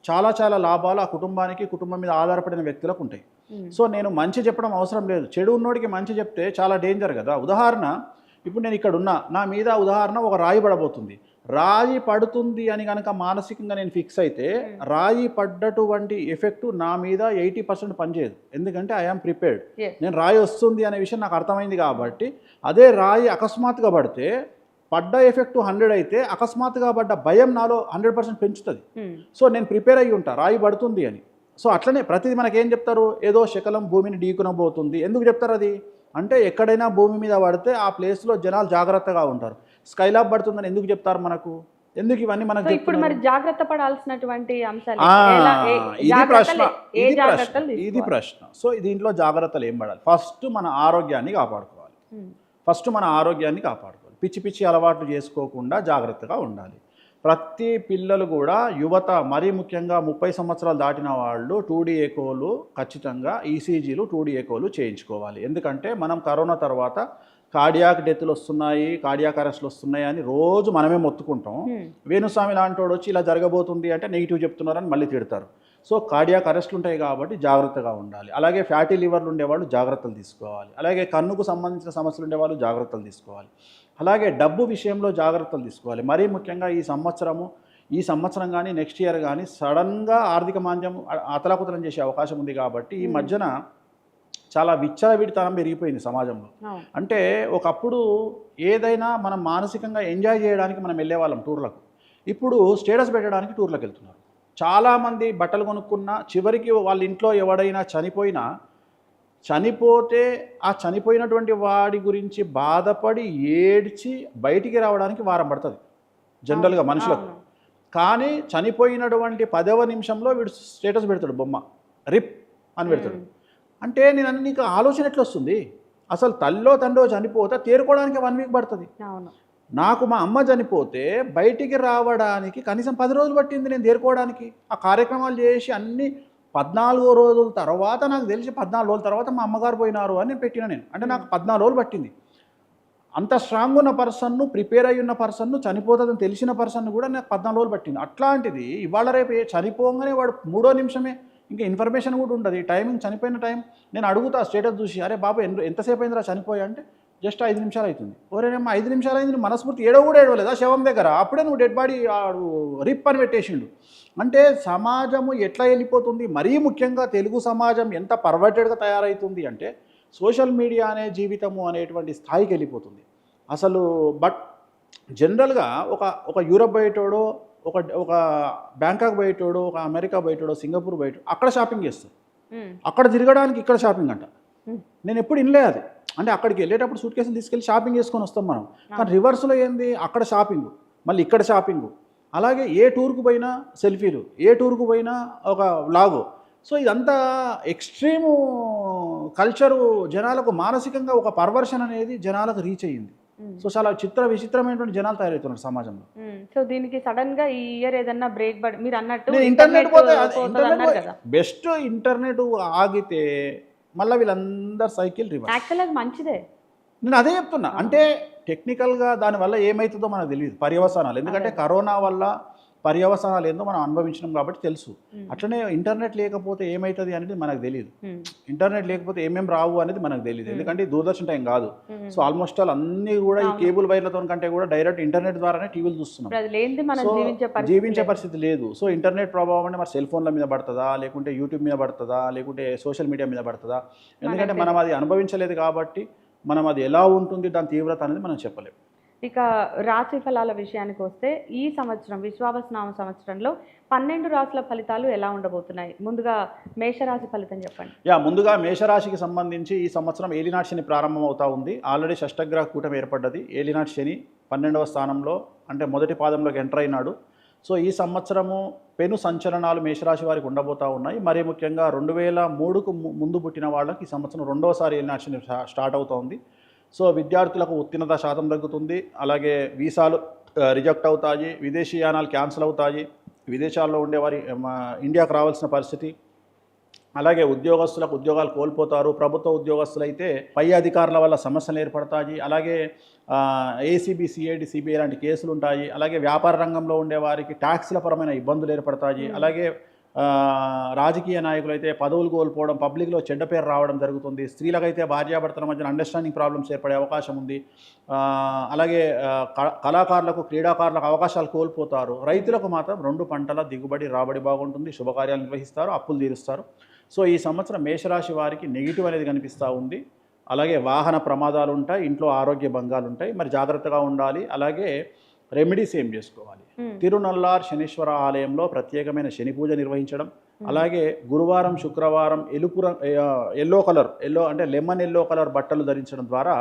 చాలా చాలా లాభాలు ఆ కుటుంబానికి, కుటుంబం మీద ఆధారపడిన వ్యక్తులకు ఉంటాయి. సో నేను మంచి చెప్పడం అవసరం లేదు. చెడు ఉన్నోడికి మంచి చెప్తే చాలా డేంజర్ కదా. ఉదాహరణ, ఇప్పుడు నేను ఇక్కడ ఉన్నా, నా మీద ఉదాహరణ ఒక రాయి పడబోతుంది. రాయి పడుతుంది అని కనుక మానసికంగా నేను ఫిక్స్ అయితే రాయి పడ్డటువంటి ఎఫెక్ట్ నా మీద 80% పనిచేయదు. ఎందుకంటే ఐఆమ్ ప్రిపేర్డ్. నేను రాయి వస్తుంది అనే విషయం నాకు అర్థమైంది కాబట్టి. అదే రాయి అకస్మాత్తుగా పడితే పడ్డ ఎఫెక్ట్ 100 అయితే అకస్మాత్తుగా పడ్డ భయం నాలో 100% పెంచుతుంది. సో నేను ప్రిపేర్ అయ్యి ఉంటా రాయి పడుతుంది అని. సో అట్లనే ప్రతిదీ మనకేం చెప్తారు, ఏదో శకలం భూమిని ఢీకొనబోతుంది. ఎందుకు చెప్తారు అది అంటే ఎక్కడైనా భూమి మీద పడితే ఆ ప్లేస్లో జనాలు జాగ్రత్తగా ఉంటారు. స్కైలాబ్ పడుతుందని ఎందుకు చెప్తారు మనకు? ఎందుకు ఇవన్నీ మనకు ఇప్పుడు మరి జాగ్రత్త పడాల్సినటువంటి అంశాలు ఇది ప్రశ్న. సో దీంట్లో జాగ్రత్తలు ఏం పడాలి? ఫస్ట్ మన ఆరోగ్యాన్ని కాపాడుకోవాలి. పిచ్చి పిచ్చి అలవాట్లు చేసుకోకుండా జాగ్రత్తగా ఉండాలి. ప్రతి పిల్లలు కూడా, యువత మరీ ముఖ్యంగా 30 సంవత్సరాలు దాటిన వాళ్ళు 2D ఎకోలు ఖచ్చితంగా, ఈసీజీలు 2D ఎకోలు చేయించుకోవాలి. ఎందుకంటే మనం కరోనా తర్వాత కార్డియాక్ డెత్లు వస్తున్నాయి, కార్డియాక్ అరెస్ట్లు వస్తున్నాయి అని రోజు మనమే మొత్తుకుంటాం. వేణుస్వామి లాంటి వాడు వచ్చి ఇలా జరగబోతుంది అంటే నెగిటివ్ చెప్తున్నారని మళ్ళీ తిడతారు. సో కార్డియాక్ అరెస్ట్లు ఉంటాయి కాబట్టి జాగ్రత్తగా ఉండాలి. అలాగే ఫ్యాటీ లివర్లు ఉండేవాళ్ళు జాగ్రత్తలు తీసుకోవాలి. అలాగే కన్నుకు సంబంధించిన సమస్యలు ఉండేవాళ్ళు జాగ్రత్తలు తీసుకోవాలి. అలాగే డబ్బు విషయంలో జాగ్రత్తలు తీసుకోవాలి. మరీ ముఖ్యంగా ఈ సంవత్సరం కానీ నెక్స్ట్ ఇయర్ కానీ సడన్గా ఆర్థిక మాంద్యం అతలాకుతలం చేసే అవకాశం ఉంది కాబట్టి ఈ మధ్యన చాలా విచ్చలవిడితనం పెరిగిపోయింది సమాజంలో. అంటే ఒకప్పుడు ఏదైనా మనం మానసికంగా ఎంజాయ్ చేయడానికి మనం వెళ్ళేవాళ్ళం టూర్లకు. ఇప్పుడు స్టేటస్ పెట్టడానికి టూర్లకు వెళ్తున్నారు. చాలామంది బట్టలు కొనుక్కున్న చివరికి వాళ్ళ ఇంట్లో ఎవడైనా చనిపోతే ఆ చనిపోయినటువంటి వాడి గురించి బాధపడి ఏడ్చి బయటికి రావడానికి వారం పడుతుంది జనరల్గా మనుషులకు. కానీ చనిపోయినటువంటి 10వ నిమిషంలో వీడు స్టేటస్ పెడతాడు, బొమ్మ రిప్ అని పెడతాడు. అంటే నేను నీకు ఆలోచన ఎట్లా వస్తుంది? అసలు తల్లో తండ్రో చనిపోతే తేరుకోవడానికి 1 వీక్ పడుతుంది. నాకు మా అమ్మ చనిపోతే బయటికి రావడానికి కనీసం 10 రోజులు పట్టింది నేను తేరుకోవడానికి. ఆ కార్యక్రమాలు చేసి అన్నీ 14 రోజుల తర్వాత నాకు తెలిసి 14 రోజుల తర్వాత మా అమ్మగారు పోయినారు అని నేను పెట్టిన. అంటే నాకు 14 రోజులు పట్టింది. అంత స్ట్రాంగ్ ఉన్న పర్సన్ను, ప్రిపేర్ అయ్యి ఉన్న పర్సన్ను, చనిపోతుందని తెలిసిన పర్సన్ను కూడా నాకు 14 రోజులు పట్టింది. అట్లాంటిది ఇవాళ రేపు చనిపోగానే వాడు 3వ నిమిషమే ఇంకా ఇన్ఫర్మేషన్ కూడా ఉంటుంది. టైమింగ్ చనిపోయిన టైం నేను అడుగుతా స్టేటస్ చూసి, అరే బాబు ఎంతసేపు అయిందిరా చనిపోయా అంటే జస్ట్ 5 నిమిషాలు అవుతుంది. ఓరేనేమో 5 నిమిషాలు అయింది, మనస్ఫూర్తి ఏడవలేదా శవం దగ్గర? అప్పుడే నువ్వు డెడ్ బాడీ రిప్ అని పెట్టేసిండు. అంటే సమాజము ఎట్లా వెళ్ళిపోతుంది? మరీ ముఖ్యంగా తెలుగు సమాజం ఎంత పర్వర్టెడ్గా తయారవుతుంది అంటే సోషల్ మీడియా అనే జీవితము అనేటువంటి స్థాయికి వెళ్ళిపోతుంది అసలు. బట్ జనరల్గా ఒక యూరప్ బయటోడో, ఒక బ్యాంకాక్ బయటోడో, ఒక అమెరికా బయటోడో, సింగపూర్ బయట అక్కడ షాపింగ్ చేస్తారు. అక్కడ తిరగడానికి ఇక్కడ షాపింగ్ అంట. నేను ఎప్పుడు వినలే అది. అంటే అక్కడికి వెళ్ళేటప్పుడు సూట్ కేసులు తీసుకెళ్ళి షాపింగ్ చేసుకొని వస్తాం మనం. కానీ రివర్స్లో ఏంది, అక్కడ షాపింగ్ మళ్ళీ ఇక్కడ షాపింగ్. అలాగే ఏ టూర్కు పోయినా సెల్ఫీలు, ఏ టూర్కు పోయినా ఒక వ్లాగు. సో ఇదంతా ఎక్స్ట్రీము కల్చరు జనాలకు మానసికంగా ఒక పర్వర్షన్ అనేది జనాలకు రీచ్ అయ్యింది. సో చాలా విచిత్రమైనటువంటి జనాలు తయారవుతున్నారు సమాజంలో. సో దీనికి సడన్ గా ఈ ఇయర్ ఏదన్నా బ్రేక్ మీరు అన్నట్టు ఇంటర్నెట్ బెస్ట్. ఇంటర్నెట్ ఆగితే మళ్ళీ వీళ్ళందరూ సైకిల్ రివర్స్. యాక్చువల్ అది మంచిదే, నేను అదే చెప్తున్నా. అంటే టెక్నికల్గా దానివల్ల ఏమవుతుందో మనకు తెలియదు పర్యవసానాలు. ఎందుకంటే కరోనా వల్ల పర్యవసానాలు ఏందో మనం అనుభవించినాం కాబట్టి తెలుసు. అట్లనే ఇంటర్నెట్ లేకపోతే ఏమవుతుంది అనేది మనకు తెలియదు. ఇంటర్నెట్ లేకపోతే ఏమేమి రావు అనేది మనకు తెలియదు. ఎందుకంటే దూరదర్శన్ టైం కాదు. సో ఆల్మోస్ట్ ఆల్ అన్నీ కూడా ఈ కేబుల్ వైర్లతో కంటే కూడా డైరెక్ట్ ఇంటర్నెట్ ద్వారానే టీవీలు చూస్తున్నాం. జీవించే పరిస్థితి లేదు. సో ఇంటర్నెట్ ప్రభావం అంటే మరి సెల్ ఫోన్ల మీద పడుతుందా, లేకుంటే యూట్యూబ్ మీద పడుతుందా, లేకుంటే సోషల్ మీడియా మీద పడుతుందా? ఎందుకంటే మనం అది అనుభవించలేదు కాబట్టి మనం అది ఎలా ఉంటుంది, దాని తీవ్రత అనేది మనం చెప్పలేము. ఇక రాశి ఫలాల విషయానికి వస్తే ఈ సంవత్సరం విశ్వావసునామ సంవత్సరంలో 12 రాశుల ఫలితాలు ఎలా ఉండబోతున్నాయి? ముందుగా మేషరాశి ఫలితం చెప్పండి. ముందుగా మేషరాశికి సంబంధించి ఈ సంవత్సరం ఏలినాటి శని ప్రారంభం అవుతా ఉంది. ఆల్రెడీ షష్టగ్రహ కూటమి ఏర్పడ్డది. ఏలినాటి శని 12వ స్థానంలో అంటే మొదటి పాదంలోకి ఎంటర్ అయినాడు. సో ఈ సంవత్సరము పెను సంచలనాలు మేషరాశి వారికి ఉండబోతూ ఉన్నాయి. మరీ ముఖ్యంగా 2003కు ముందు పుట్టిన వాళ్ళకి ఈ సంవత్సరం రెండవసారి ఏలినాటి శని స్టార్ట్ అవుతోంది. సో విద్యార్థులకు ఉత్తీర్ణత శాతం తగ్గుతుంది. అలాగే వీసాలు రిజెక్ట్ అవుతాయి, విదేశీయానాలు క్యాన్సిల్ అవుతాయి, విదేశాల్లో ఉండేవారి ఇండియాకు రావాల్సిన పరిస్థితి. అలాగే ఉద్యోగస్తులకు ఉద్యోగాలు కోల్పోతారు. ప్రభుత్వ ఉద్యోగస్తులైతే పై అధికారుల వల్ల సమస్యలు ఏర్పడతాయి. అలాగే ఏసీబీ, సిఐడి, సిబిఐ లాంటి కేసులు ఉంటాయి. అలాగే వ్యాపార రంగంలో ఉండేవారికి ట్యాక్స్ల పరమైన ఇబ్బందులు ఏర్పడతాయి. అలాగే రాజకీయ నాయకులైతే పదవులు కోల్పోవడం, పబ్లిక్లో చెడ్డ పేరు రావడం జరుగుతుంది. స్త్రీలకైతే భార్యాభర్తల మధ్యన అండర్స్టాండింగ్ ప్రాబ్లమ్స్ ఏర్పడే అవకాశం ఉంది. అలాగే కళాకారులకు, క్రీడాకారులకు అవకాశాలు కోల్పోతారు. రైతులకు మాత్రం 2 పంటల దిగుబడి, రాబడి బాగుంటుంది. శుభకార్యాలు నిర్వహిస్తారు, అప్పులు తీరుస్తారు. సో ఈ సంవత్సరం మేషరాశి వారికి నెగిటివ్ అనేది కనిపిస్తూ ఉంది. అలాగే వాహన ప్రమాదాలు ఉంటాయి, ఇంట్లో ఆరోగ్య భంగాలు ఉంటాయి. మరి జాగ్రత్తగా ఉండాలి. అలాగే రెమెడీస్ ఏం చేసుకోవాలి? తిరునల్లార్ శనీశ్వర ఆలయంలో ప్రత్యేకమైన శని పూజ నిర్వహించడం. అలాగే గురువారం, శుక్రవారం ఎల్లో అంటే లెమన్ ఎల్లో కలర్ బట్టలు ధరించడం ద్వారా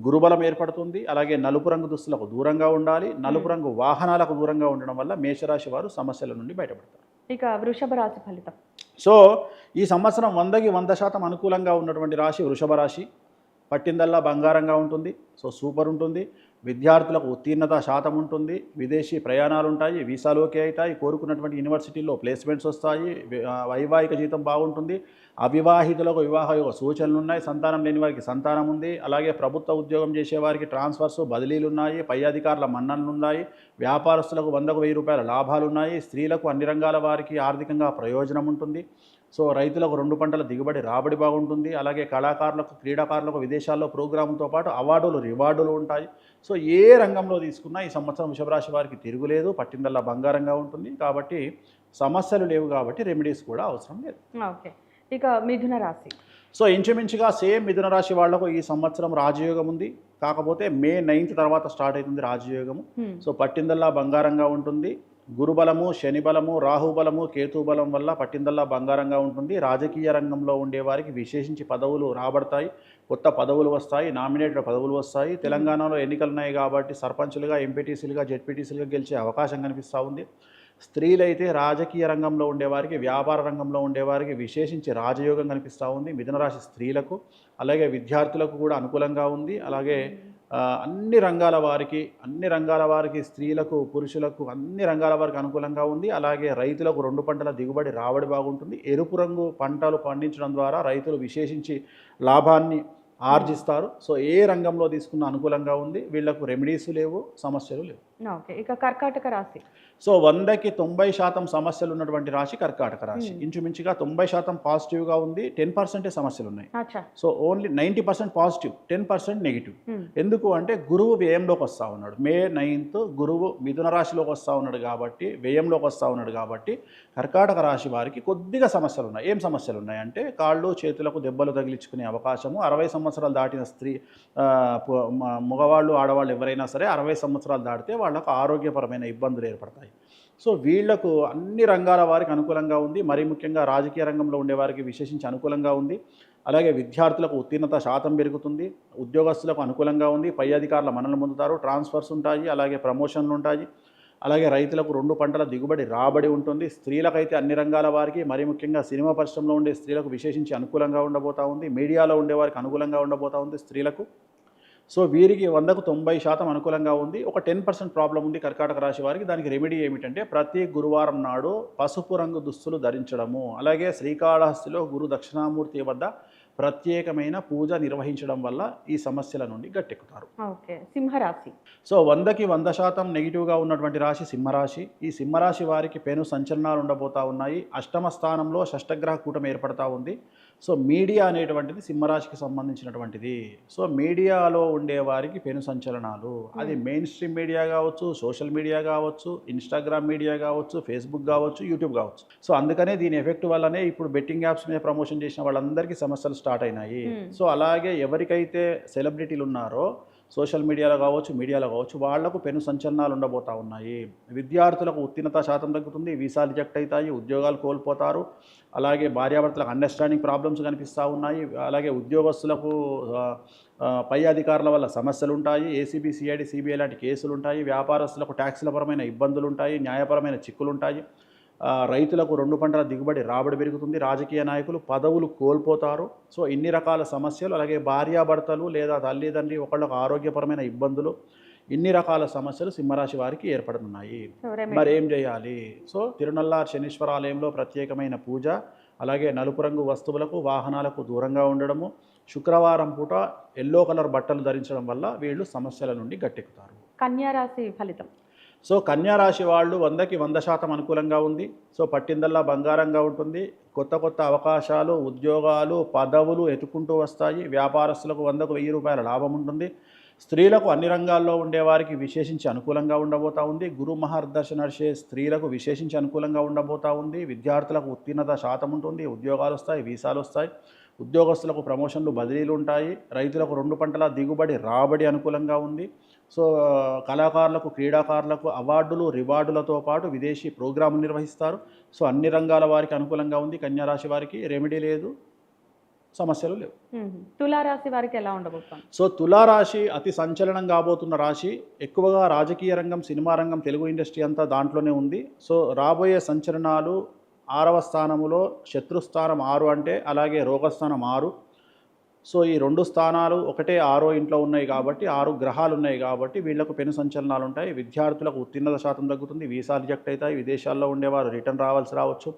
గురుబలం ఏర్పడుతుంది. అలాగే నలుపు రంగు దుస్తులకు దూరంగా ఉండాలి. నలుపు రంగు వాహనాలకు దూరంగా ఉండడం వల్ల మేషరాశి వారు సమస్యల నుండి బయటపడతారు. ఇక వృషభ రాశి ఫలితం. సో ఈ సంవత్సరం 100కి 100% అనుకూలంగా ఉన్నటువంటి రాశి వృషభ రాశి. పట్టిందల్లా బంగారంగా ఉంటుంది. సో సూపర్ ఉంటుంది. విద్యార్థులకు ఉత్తీర్ణత శాతం ఉంటుంది. విదేశీ ప్రయాణాలు ఉంటాయి, వీసాలు ఓకే అవుతాయి, కోరుకున్నటువంటి యూనివర్సిటీల్లో ప్లేస్మెంట్స్ వస్తాయి, వైవాహిక జీవితం బాగుంటుంది. అవివాహితులకు వివాహ సూచనలు ఉన్నాయి. సంతానం లేని వారికి సంతానం ఉంది. అలాగే ప్రభుత్వ ఉద్యోగం చేసే వారికి ట్రాన్స్ఫర్స్, బదిలీలు ఉన్నాయి. పై అధికారుల మన్ననలు ఉన్నాయి. వ్యాపారస్తులకు 100కు 1000 రూపాయల లాభాలు ఉన్నాయి. స్త్రీలకు అన్ని రంగాల వారికి ఆర్థికంగా ప్రయోజనం ఉంటుంది. సో రైతులకు 2 పంటల దిగుబడి, రాబడి బాగుంటుంది. అలాగే కళాకారులకు, క్రీడాకారులకు విదేశాల్లో ప్రోగ్రాంతో పాటు అవార్డులు, రివార్డులు ఉంటాయి. సో ఏ రంగంలో తీసుకున్నా ఈ సంవత్సరం వృషభరాశి వారికి తిరుగులేదు. పట్టిందల్లా బంగారంగా ఉంటుంది. కాబట్టి సమస్యలు లేవు, కాబట్టి రెమెడీస్ కూడా అవసరం లేదు. ఓకే. ఇక మిథున రాశి. సో ఇంచుమించుగా సేమ్ మిథున రాశి వాళ్లకు ఈ సంవత్సరం రాజయోగం ఉంది. కాకపోతే మే 9th తర్వాత స్టార్ట్ అవుతుంది రాజయోగము. సో పట్టిందల్లా బంగారంగా ఉంటుంది. గురుబలము, శని బలము, రాహుబలము, కేతుబలం వల్ల పట్టిందల్లా బంగారంగా ఉంటుంది. రాజకీయ రంగంలో ఉండేవారికి విశేషించి పదవులు రాబడతాయి. కొత్త పదవులు వస్తాయి, నామినేటెడ్ పదవులు వస్తాయి. తెలంగాణలో ఎన్నికలు ఉన్నాయి కాబట్టి సర్పంచులుగా, ఎంపీటీసీలుగా, జెడ్పీటీసీలుగా గెలిచే అవకాశం కనిపిస్తూ ఉంది. స్త్రీలైతే రాజకీయ రంగంలో ఉండేవారికి, వ్యాపార రంగంలో ఉండేవారికి విశేషించి రాజయోగం కనిపిస్తూ ఉంది మిథున రాశి స్త్రీలకు. అలాగే విద్యార్థులకు కూడా అనుకూలంగా ఉంది. అలాగే అన్ని రంగాల వారికి స్త్రీలకు, పురుషులకు, అన్ని రంగాల వారికి అనుకూలంగా ఉంది. అలాగే రైతులకు 2 పంటల దిగుబడి, రాబడి బాగుంటుంది. ఎరుపు రంగు పంటలు పండించడం ద్వారా రైతులు విశేషించి లాభాన్ని ఆర్జిస్తారు. సో ఏ రంగంలో తీసుకున్న అనుకూలంగా ఉంది. వీళ్లకు రెమెడీస్ లేవు, సమస్యలు లేవు. ఓకే. ఇక కర్కాటక రాశి. సో 100కి 90% సమస్యలు ఉన్నటువంటి రాశి కర్కాటక రాశి. ఇంచుమించుగా 90% పాజిటివ్గా ఉంది, 10% సమస్యలు ఉన్నాయి. So only 90% positive, 10% negative. ఎందుకు అంటే గురువు వ్యయంలోకి వస్తూ ఉన్నాడు. మే 9th గురువు మిథున రాశిలోకి వస్తూ ఉన్నాడు కాబట్టి, వ్యయంలోకి వస్తూ ఉన్నాడు కాబట్టి కర్కాటక రాశి వారికి కొద్దిగా సమస్యలు ఉన్నాయి. ఏం సమస్యలు ఉన్నాయంటే కాళ్ళు, చేతులకు దెబ్బలు తగిలించుకునే అవకాశము. 60 సంవత్సరాలు దాటిన స్త్రీ, మగవాళ్ళు, ఆడవాళ్ళు ఎవరైనా సరే 60 సంవత్సరాలు దాటితే వాళ్ళకు ఆరోగ్యపరమైన ఇబ్బందులు ఏర్పడతాయి. సో వీళ్లకు అన్ని రంగాల వారికి అనుకూలంగా ఉంది. మరీ ముఖ్యంగా రాజకీయ రంగంలో ఉండేవారికి విశేషించి అనుకూలంగా ఉంది. అలాగే విద్యార్థులకు ఉత్తీర్ణత శాతం పెరుగుతుంది. ఉద్యోగస్తులకు అనుకూలంగా ఉంది. పై అధికారుల మన్ననలు పొందుతారు. ట్రాన్స్ఫర్స్ ఉంటాయి. అలాగే ప్రమోషన్లు ఉంటాయి. అలాగే రైతులకు 2 పంటల దిగుబడి, రాబడి ఉంటుంది. స్త్రీలకైతే అన్ని రంగాల వారికి, మరీ ముఖ్యంగా సినిమా పరిశ్రమలో ఉండే స్త్రీలకు విశేషించి అనుకూలంగా ఉండబోతూ ఉంది. మీడియాలో ఉండేవారికి అనుకూలంగా ఉండబోతూ ఉంది స్త్రీలకు. సో వీరికి 100కు 90% అనుకూలంగా ఉంది. ఒక 10% ప్రాబ్లం ఉంది కర్కాటక రాశి వారికి. దానికి రెమెడీ ఏమిటంటే ప్రతి గురువారం నాడు పసుపు రంగు దుస్తులు ధరించడము. అలాగే శ్రీకాళహస్తిలో గురు దక్షిణామూర్తి వద్ద ప్రత్యేకమైన పూజ నిర్వహించడం వల్ల ఈ సమస్యల నుండి గట్టెక్కుతారు. ఓకే. సింహరాశి. సో 100కి 100% నెగిటివ్గా ఉన్నటువంటి రాశి సింహరాశి. ఈ సింహరాశి వారికి పెను సంచలనాలు ఉండబోతా ఉన్నాయి. అష్టమ స్థానంలో షష్టగ్రహ కూటమి ఏర్పడతా ఉంది. సో మీడియా అనేటువంటిది సింహరాశికి సంబంధించినటువంటిది. సో మీడియాలో ఉండేవారికి పెను సంచలనాలు, అది మెయిన్ స్ట్రీమ్ మీడియా కావచ్చు, సోషల్ మీడియా కావచ్చు, ఇన్స్టాగ్రామ్ మీడియా కావచ్చు, ఫేస్బుక్ కావచ్చు, యూట్యూబ్ కావచ్చు. సో అందుకనే దీని ఎఫెక్ట్ వల్లనే ఇప్పుడు బెట్టింగ్ యాప్స్ మీద ప్రమోషన్ చేసిన వాళ్ళందరికీ సమస్యలు స్టార్ట్ అయినాయి. సో అలాగే ఎవరికైతే సెలబ్రిటీలు ఉన్నారో సోషల్ మీడియాలో కావచ్చు, మీడియాలో కావచ్చు, వాళ్లకు పెను సంచలనాలు ఉండబోతా ఉన్నాయి. విద్యార్థులకు ఉత్తీర్ణత శాతం తగ్గుతుంది, వీసా రిజెక్ట్ అవుతాయి, ఉద్యోగాలు కోల్పోతారు. అలాగే భార్యాభర్తలకు అండర్స్టాండింగ్ ప్రాబ్లమ్స్ కనిపిస్తూ ఉన్నాయి. అలాగే ఉద్యోగస్తులకు పై అధికారుల వల్ల సమస్యలు ఉంటాయి. ఏసీబీ, సిఐడి, సిబిఐ లాంటి కేసులు ఉంటాయి. వ్యాపారస్తులకు ట్యాక్సుల పరమైన ఇబ్బందులు ఉంటాయి, న్యాయపరమైన చిక్కులు ఉంటాయి. రైతులకు 2 పంటల దిగుబడి రాబడి పెరుగుతుంది. రాజకీయ నాయకులు పదవులు కోల్పోతారు. సో ఇన్ని రకాల సమస్యలు, అలాగే భార్యాభర్తలు లేదా తల్లిదండ్రి ఒకళ్ళకు ఆరోగ్యపరమైన ఇబ్బందులు, ఇన్ని రకాల సమస్యలు సింహరాశి వారికి ఏర్పడుతున్నాయి. మరి ఏం చేయాలి? సో తిరునల్లార్ శనీశ్వర ఆలయంలో ప్రత్యేకమైన పూజ, అలాగే నలుపు రంగు వస్తువులకు, వాహనాలకు దూరంగా ఉండడము, శుక్రవారం పూట ఎల్లో కలర్ బట్టలు ధరించడం వల్ల వీళ్ళు సమస్యల నుండి గట్టెక్కుతారు. కన్యా రాశి ఫలితం. సో కన్యా రాశి వాళ్ళు 100కి 100% అనుకూలంగా ఉంది. సో పట్టిందల్లా బంగారంగా ఉంటుంది. కొత్త కొత్త అవకాశాలు, ఉద్యోగాలు, పదవులు ఎత్తుకుంటూ వస్తాయి. వ్యాపారస్తులకు 100కు 1000 రూపాయల లాభం ఉంటుంది. స్త్రీలకు అన్ని రంగాల్లో ఉండేవారికి విశేషించి అనుకూలంగా ఉండబోతా ఉంది. గురు మహర్దశ నడిచే స్త్రీలకు విశేషించి అనుకూలంగా ఉండబోతా ఉంది. విద్యార్థులకు ఉత్తీర్ణత శాతం ఉంటుంది, ఉద్యోగాలు వస్తాయి, వీసాలు వస్తాయి. ఉద్యోగస్తులకు ప్రమోషన్లు, బదిలీలు ఉంటాయి. రైతులకు 2 పంటల దిగుబడి రాబడి అనుకూలంగా ఉంది. సో కళాకారులకు, క్రీడాకారులకు అవార్డులు, రివార్డులతో పాటు విదేశీ ప్రోగ్రాములు నిర్వహిస్తారు. సో అన్ని రంగాల వారికి అనుకూలంగా ఉంది. కన్యారాశి వారికి రెమెడీ లేదు, సమస్యలు లేవు. తులారాశి వారికి ఎలా ఉండబోతుంది? సో తులారాశి అతి సంచలనం కాబోతున్న రాశి. ఎక్కువగా రాజకీయ రంగం, సినిమా రంగం, తెలుగు ఇండస్ట్రీ అంతా దాంట్లోనే ఉంది. సో రాబోయే సంచలనాలు 6వ స్థానములో శత్రుస్థానం 6 అంటే, అలాగే రోగస్థానం 6. సో ఈ 2 స్థానాలు ఒకటే 6వ ఇంట్లో ఉన్నాయి కాబట్టి, 6 గ్రహాలు ఉన్నాయి కాబట్టి వీళ్లకు పెను సంచలనాలు ఉంటాయి. విద్యార్థులకు ఉత్తీర్ణత శాతం తగ్గుతుంది, వీసా రిజెక్ట్ అవుతాయి, విదేశాల్లో ఉండేవారు రిటర్న్ రావాల్సి రావచ్చు.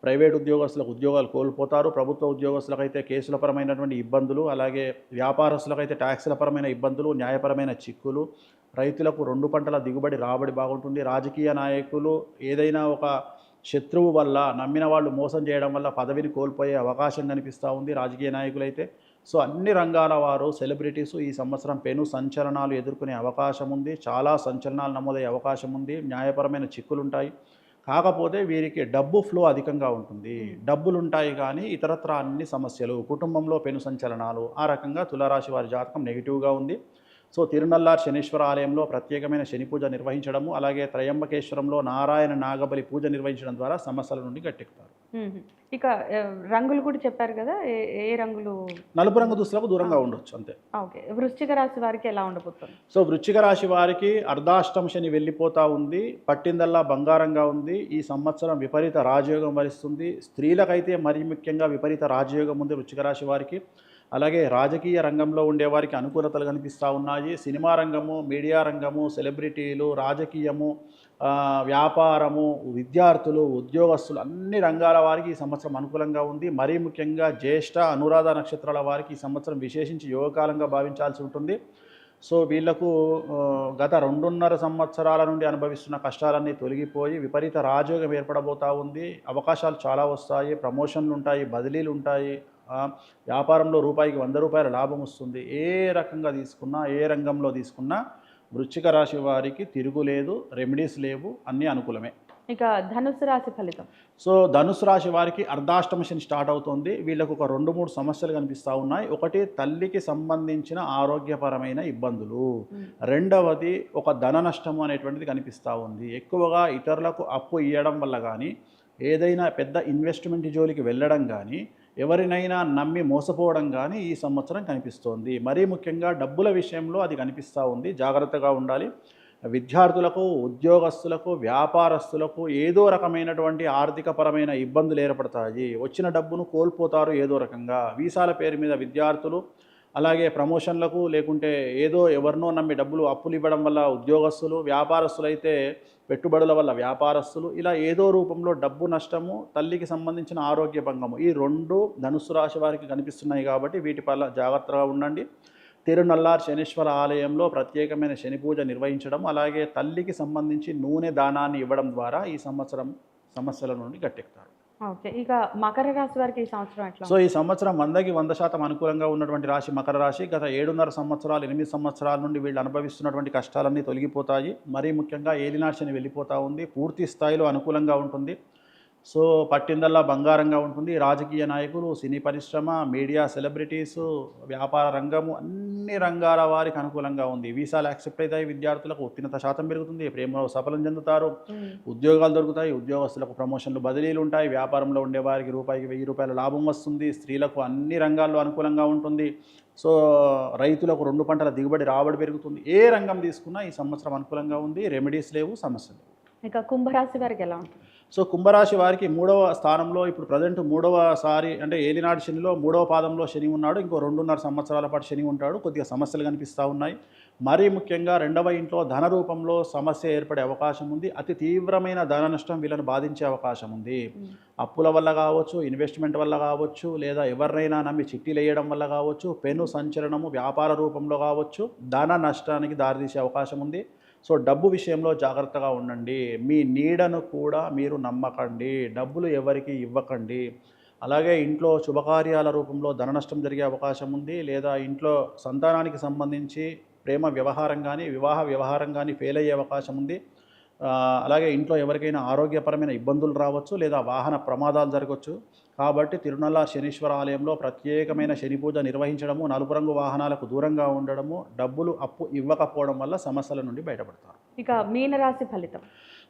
ప్రైవేట్ ఉద్యోగస్తులకు ఉద్యోగాలు కోల్పోతారు. ప్రభుత్వ ఉద్యోగస్తులకైతే కేసుల పరమైనటువంటి ఇబ్బందులు, అలాగే వ్యాపారస్తులకైతే ట్యాక్సుల పరమైన ఇబ్బందులు, న్యాయపరమైన చిక్కులు. రైతులకు 2 పంటల దిగుబడి రాబడి బాగుంటుంది. రాజకీయ నాయకులు ఏదైనా ఒక శత్రువు వల్ల, నమ్మిన వాళ్ళు మోసం చేయడం వల్ల పదవిని కోల్పోయే అవకాశం కనిపిస్తూ ఉంది రాజకీయ నాయకులైతే. సో అన్ని రంగాల వారు, సెలబ్రిటీస్ ఈ సంవత్సరం పెను సంచలనాలు ఎదుర్కొనే అవకాశం ఉంది. చాలా సంచలనాలు నమోదయ్యే అవకాశం ఉంది. న్యాయపరమైన చిక్కులు ఉంటాయి. కాకపోతే వీరికి డబ్బు ఫ్లో అధికంగా ఉంటుంది. డబ్బులు ఉంటాయి కానీ ఇతరత్ర అన్ని సమస్యలు, కుటుంబంలో పెను సంచలనాలు, ఆ రకంగా తులారాశి వారి జాతకం నెగిటివ్గా ఉంది. సో తిరునల్లార్ శనీశ్వర ఆలయంలో ప్రత్యేకమైన శని పూజ నిర్వహించడము, అలాగే త్రయంబకేశ్వరంలో నారాయణ నాగబలి పూజ నిర్వహించడం ద్వారా సమస్యల నుండి గట్టెక్కుతారు. ఇక రంగులు కూడా చెప్పారు కదా, ఏ రంగులు? నలుపు రంగు దుస్తులకు దూరంగా ఉండొచ్చు, అంతే. ఓకే. వృశ్చిక రాశి వారికి ఎలా ఉండబోతుంది? సో వృశ్చిక రాశి వారికి అర్ధాష్టమ శని వెళ్ళిపోతూ ఉంది. పట్టిందల్లా బంగారంగా ఉంది. ఈ సంవత్సరం విపరీత రాజయోగం వరిస్తుంది. స్త్రీలకైతే మరీ ముఖ్యంగా విపరీత రాజయోగం ఉంది వృశ్చిక రాశి వారికి. అలాగే రాజకీయ రంగంలో ఉండేవారికి అనుకూలతలు కనిపిస్తూ ఉన్నాయి. సినిమా రంగము, మీడియా రంగము, సెలబ్రిటీలు, రాజకీయము, వ్యాపారము, విద్యార్థులు, ఉద్యోగస్తులు, అన్ని రంగాల వారికి ఈ సంవత్సరం అనుకూలంగా ఉంది. మరీ ముఖ్యంగా జ్యేష్ఠ, అనురాధ నక్షత్రాల వారికి ఈ సంవత్సరం విశేషించి యోగకాలంగా భావించాల్సి ఉంటుంది. సో వీళ్లకు గత 2.5 సంవత్సరాల నుండి అనుభవిస్తున్న కష్టాలన్నీ తొలగిపోయి విపరీత రాజయోగం ఏర్పడబోతూ ఉంది. అవకాశాలు చాలా వస్తాయి, ప్రమోషన్లు ఉంటాయి, బదిలీలు ఉంటాయి. వ్యాపారంలో రూపాయికి 100 రూపాయల లాభం వస్తుంది. ఏ రకంగా తీసుకున్నా, ఏ రంగంలో తీసుకున్నా వృశ్చిక రాశి వారికి తిరుగులేదు, రెమెడీస్ లేవు, అన్నీ అనుకూలమే. ఇక ధనుసు రాశి ఫలితం. సో ధనుసు రాశి వారికి అర్ధాష్టమ శని స్టార్ట్ అవుతుంది. వీళ్ళకు ఒక 2-3 సమస్యలు కనిపిస్తూ ఉన్నాయి. ఒకటి, తల్లికి సంబంధించిన ఆరోగ్యపరమైన ఇబ్బందులు. రెండవది, ఒక ధన నష్టము అనేటువంటిది కనిపిస్తూ ఉంది. ఎక్కువగా ఇతరులకు అప్పు ఇవ్వడం వల్ల కానీ, ఏదైనా పెద్ద ఇన్వెస్ట్మెంట్ జోలికి వెళ్ళడం కానీ, ఎవరినైనా నమ్మి మోసపోవడం కానీ ఈ సంవత్సరం కనిపిస్తోంది. మరీ ముఖ్యంగా డబ్బుల విషయంలో అది కనిపిస్తూ ఉంది. జాగ్రత్తగా ఉండాలి. విద్యార్థులకు, ఉద్యోగస్తులకు, వ్యాపారస్తులకు ఏదో రకమైనటువంటి ఆర్థికపరమైన ఇబ్బందులు ఏర్పడతాయి. వచ్చిన డబ్బును కోల్పోతారు ఏదో రకంగా. వీసాల పేరు మీద విద్యార్థులు, అలాగే ప్రమోషన్లకు లేకుంటే ఏదో ఎవరినో నమ్మి డబ్బులు అప్పులు ఇవ్వడం వల్ల ఉద్యోగస్తులు, వ్యాపారస్తులు అయితే పెట్టుబడుల వల్ల వ్యాపారస్తులు, ఇలా ఏదో రూపంలో డబ్బు నష్టము, తల్లికి సంబంధించిన ఆరోగ్య భంగము, ఈ రెండు ధనుస్సు రాశి వారికి కనిపిస్తున్నాయి. కాబట్టి వీటి పట్ల జాగ్రత్తగా ఉండండి. తిరునల్లార్ శనీశ్వర ఆలయంలో ప్రత్యేకమైన శని పూజ నిర్వహించడం, అలాగే తల్లికి సంబంధించి నూనె దానాన్ని ఇవ్వడం ద్వారా ఈ సంవత్సరం సమస్యల నుండి గట్టెక్కుతారు. ఓకే, ఇక మకర రాశి వారికి ఈ సంవత్సరం ఎట్లా? సో ఈ సంవత్సరం 100కి 100% అనుకూలంగా ఉన్నటువంటి రాశి మకర రాశి. గత 7.5 సంవత్సరాలు 8 సంవత్సరాల నుండి వీళ్ళు అనుభవిస్తున్నటువంటి కష్టాలన్నీ తొలగిపోతాయి. మరీ ముఖ్యంగా ఏలినాటి శని వెళ్ళిపోతూ ఉంది, పూర్తి స్థాయిలో అనుకూలంగా ఉంటుంది. సో పట్టిందల్లా బంగారంగా ఉంటుంది. రాజకీయ నాయకులు, సినీ పరిశ్రమ, మీడియా, సెలబ్రిటీసు, వ్యాపార రంగము, అన్ని రంగాల వారికి అనుకూలంగా ఉంది. వీసాలు యాక్సెప్ట్ అవుతాయి, విద్యార్థులకు ఉత్తీర్ణత శాతం పెరుగుతుంది, ప్రేమలో సఫలం చెందుతారు, ఉద్యోగాలు దొరుకుతాయి, ఉద్యోగస్తులకు ప్రమోషన్లు, బదిలీలు ఉంటాయి, వ్యాపారంలో ఉండేవారికి రూపాయికి 1000 రూపాయల లాభం వస్తుంది, స్త్రీలకు అన్ని రంగాల్లో అనుకూలంగా ఉంటుంది. సో రైతులకు 2 పంటల దిగుబడి రాబడి పెరుగుతుంది. ఏ రంగం తీసుకున్నా ఈ సంవత్సరం అనుకూలంగా ఉంది. రెమెడీస్ లేవు, సమస్యలు. ఇక కుంభరాశి వారికి ఎలా ఉంటుంది? సో కుంభరాశి వారికి 3వ స్థానంలో ఇప్పుడు ప్రజెంట్ 3వసారి అంటే ఏలినాడు శనిలో 3వ పాదంలో శని ఉన్నాడు. ఇంకో 2.5 సంవత్సరాల పాటు శని ఉంటాడు. కొద్దిగా సమస్యలు కనిపిస్తూ ఉన్నాయి. మరీ ముఖ్యంగా 2వ ఇంట్లో ధన రూపంలో సమస్య ఏర్పడే అవకాశం ఉంది. అతి తీవ్రమైన ధన నష్టం వీళ్ళని బాధించే అవకాశం ఉంది. అప్పుల వల్ల కావచ్చు, ఇన్వెస్ట్మెంట్ వల్ల కావచ్చు, లేదా ఎవరినైనా నమ్మి చిట్టీలు వేయడం వల్ల కావచ్చు, పెను సంచలనము వ్యాపార రూపంలో కావచ్చు, ధన నష్టానికి దారితీసే అవకాశం ఉంది. సో డబ్బు విషయంలో జాగ్రత్తగా ఉండండి. మీ నీడను కూడా మీరు నమ్మకండి, డబ్బులు ఎవరికి ఇవ్వకండి. అలాగే ఇంట్లో శుభకార్యాల రూపంలో ధన నష్టం జరిగే అవకాశం ఉంది. లేదా ఇంట్లో సంతానానికి సంబంధించి ప్రేమ వ్యవహారం కానీ, వివాహ వ్యవహారం కానీ ఫెయిల్ అయ్యే అవకాశం ఉంది. అలాగే ఇంట్లో ఎవరికైనా ఆరోగ్యపరమైన ఇబ్బందులు రావచ్చు, లేదా వాహన ప్రమాదాలు జరగవచ్చు. కాబట్టి తిరునల్లార్ శనీశ్వర ఆలయంలో ప్రత్యేకమైన శని పూజ నిర్వహించడము, నలుపు రంగు వాహనాలకు దూరంగా ఉండడము, డబ్బులు అప్పు ఇవ్వకపోవడం వల్ల సమస్యల నుండి బయటపడతారు. ఇక మీనరాశి ఫలితం.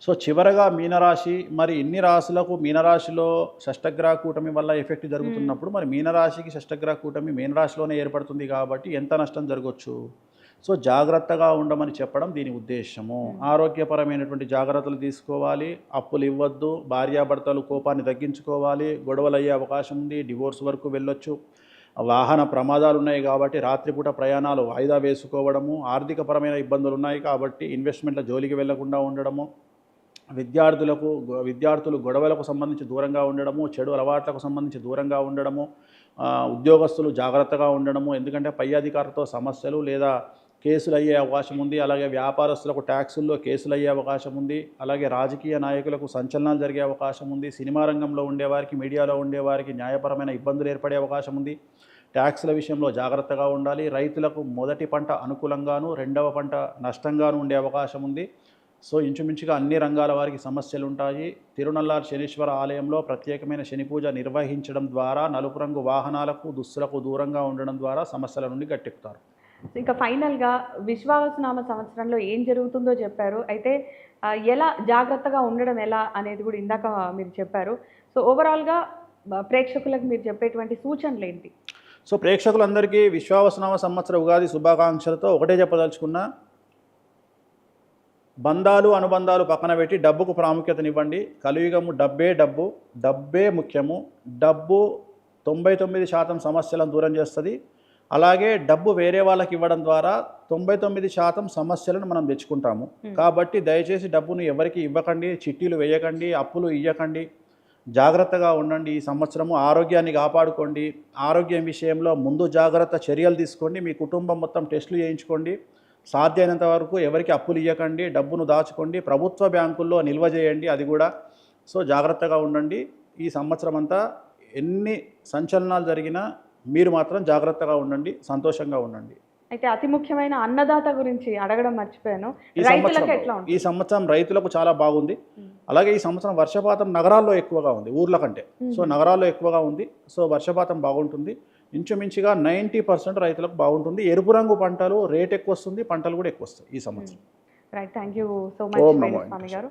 సో చివరగా మీనరాశి, మరి ఇన్ని రాశులకు మీనరాశిలో షష్టగ్రహ కూటమి వల్ల ఎఫెక్ట్ జరుగుతున్నప్పుడు మరి మీనరాశికి షష్టగ్రహ కూటమి మీనరాశిలోనే ఏర్పడుతుంది. కాబట్టి ఎంత నష్టం జరగవచ్చు? సో జాగ్రత్తగా ఉండమని చెప్పడం దీని ఉద్దేశము. ఆరోగ్యపరమైనటువంటి జాగ్రత్తలు తీసుకోవాలి, అప్పులు ఇవ్వద్దు, భార్యాభర్తలు కోపాన్ని తగ్గించుకోవాలి, గొడవలు అయ్యే అవకాశం ఉంది, డివోర్స్ వరకు వెళ్ళొచ్చు, వాహన ప్రమాదాలు ఉన్నాయి కాబట్టి రాత్రిపూట ప్రయాణాలు వాయిదా వేసుకోవడము, ఆర్థికపరమైన ఇబ్బందులు ఉన్నాయి కాబట్టి ఇన్వెస్ట్మెంట్ల జోలికి వెళ్లకుండా ఉండడము, విద్యార్థులు గొడవలకు సంబంధించి దూరంగా ఉండడము, చెడు అలవాట్లకు సంబంధించి దూరంగా ఉండడము, ఉద్యోగస్తులు జాగ్రత్తగా ఉండడము, ఎందుకంటే పై అధికారులతో సమస్యలు లేదా కేసులు అయ్యే అవకాశం ఉంది. అలాగే వ్యాపారస్తులకు ట్యాక్సుల్లో కేసులు అయ్యే అవకాశం ఉంది. అలాగే రాజకీయ నాయకులకు సంచలనాలు జరిగే అవకాశం ఉంది. సినిమా రంగంలో ఉండేవారికి, మీడియాలో ఉండేవారికి న్యాయపరమైన ఇబ్బందులు ఏర్పడే అవకాశం ఉంది. ట్యాక్స్ల విషయంలో జాగ్రత్తగా ఉండాలి. రైతులకు మొదటి పంట అనుకూలంగాను, 2వ పంట నష్టంగాను ఉండే అవకాశం ఉంది. సో ఇంచుమించుగా అన్ని రంగాల వారికి సమస్యలు ఉంటాయి. తిరునల్లార్ శనీశ్వర ఆలయంలో ప్రత్యేకమైన శని పూజ నిర్వహించడం ద్వారా, నలుపు రంగు వాహనాలకు, దుస్తులకు దూరంగా ఉండడం ద్వారా సమస్యల నుండి గట్టెక్కుతారు. ఇక ఫైనల్గా విశ్వావసునామ సంవత్సరంలో ఏం జరుగుతుందో చెప్పారు. అయితే ఎలా జాగ్రత్తగా ఉండడం ఎలా అనేది కూడా ఇందాక మీరు చెప్పారు. సో ఓవరాల్గా ప్రేక్షకులకు మీరు చెప్పేటువంటి సూచనలు ఏంటి? సో ప్రేక్షకులందరికీ విశ్వావసునామ సంవత్సర ఉగాది శుభాకాంక్షలతో ఒకటే చెప్పదలుచుకున్నా, బంధాలు అనుబంధాలు పక్కన పెట్టి డబ్బుకు ప్రాముఖ్యతనివ్వండి. కలియుగము డబ్బే ముఖ్యము. డబ్బు 99% సమస్యలను దూరం చేస్తుంది. అలాగే డబ్బు వేరే వాళ్ళకి ఇవ్వడం ద్వారా 99% సమస్యలను మనం తెచ్చుకుంటాము. కాబట్టి దయచేసి డబ్బును ఎవరికి ఇవ్వకండి, చిట్టీలు వేయకండి, అప్పులు ఇవ్వకండి, జాగ్రత్తగా ఉండండి. ఈ సంవత్సరము ఆరోగ్యాన్ని కాపాడుకోండి. ఆరోగ్యం విషయంలో ముందు జాగ్రత్త చర్యలు తీసుకోండి. మీ కుటుంబం మొత్తం టెస్టులు చేయించుకోండి. సాధ్యమైనంత వరకు ఎవరికి అప్పులు ఇవ్వకండి, డబ్బును దాచుకోండి. ప్రభుత్వ బ్యాంకుల్లో నిల్వ చేయండి, అది కూడా. సో జాగ్రత్తగా ఉండండి. ఈ సంవత్సరం అంతా ఎన్ని సంచలనాలు జరిగినా మీరు మాత్రం జాగ్రత్తగా ఉండండి, సంతోషంగా ఉండండి. అయితే అతి ముఖ్యమైన అన్నదాత గురించి అడగడం మర్చిపోయాను. ఈ సంవత్సరం రైతులకు చాలా బాగుంది. అలాగే ఈ సంవత్సరం వర్షపాతం నగరాల్లో ఎక్కువగా ఉంది, ఊర్ల కంటే. సో నగరాల్లో ఎక్కువగా ఉంది. సో వర్షపాతం బాగుంటుంది. ఇంచుమించుగా 90% రైతులకు బాగుంటుంది. ఎరుపు రంగు పంటలు రేట్ ఎక్కువ వస్తుంది, పంటలు కూడా ఎక్కువ వస్తాయి ఈ సంవత్సరం. Right, thank you so much Swami గారు.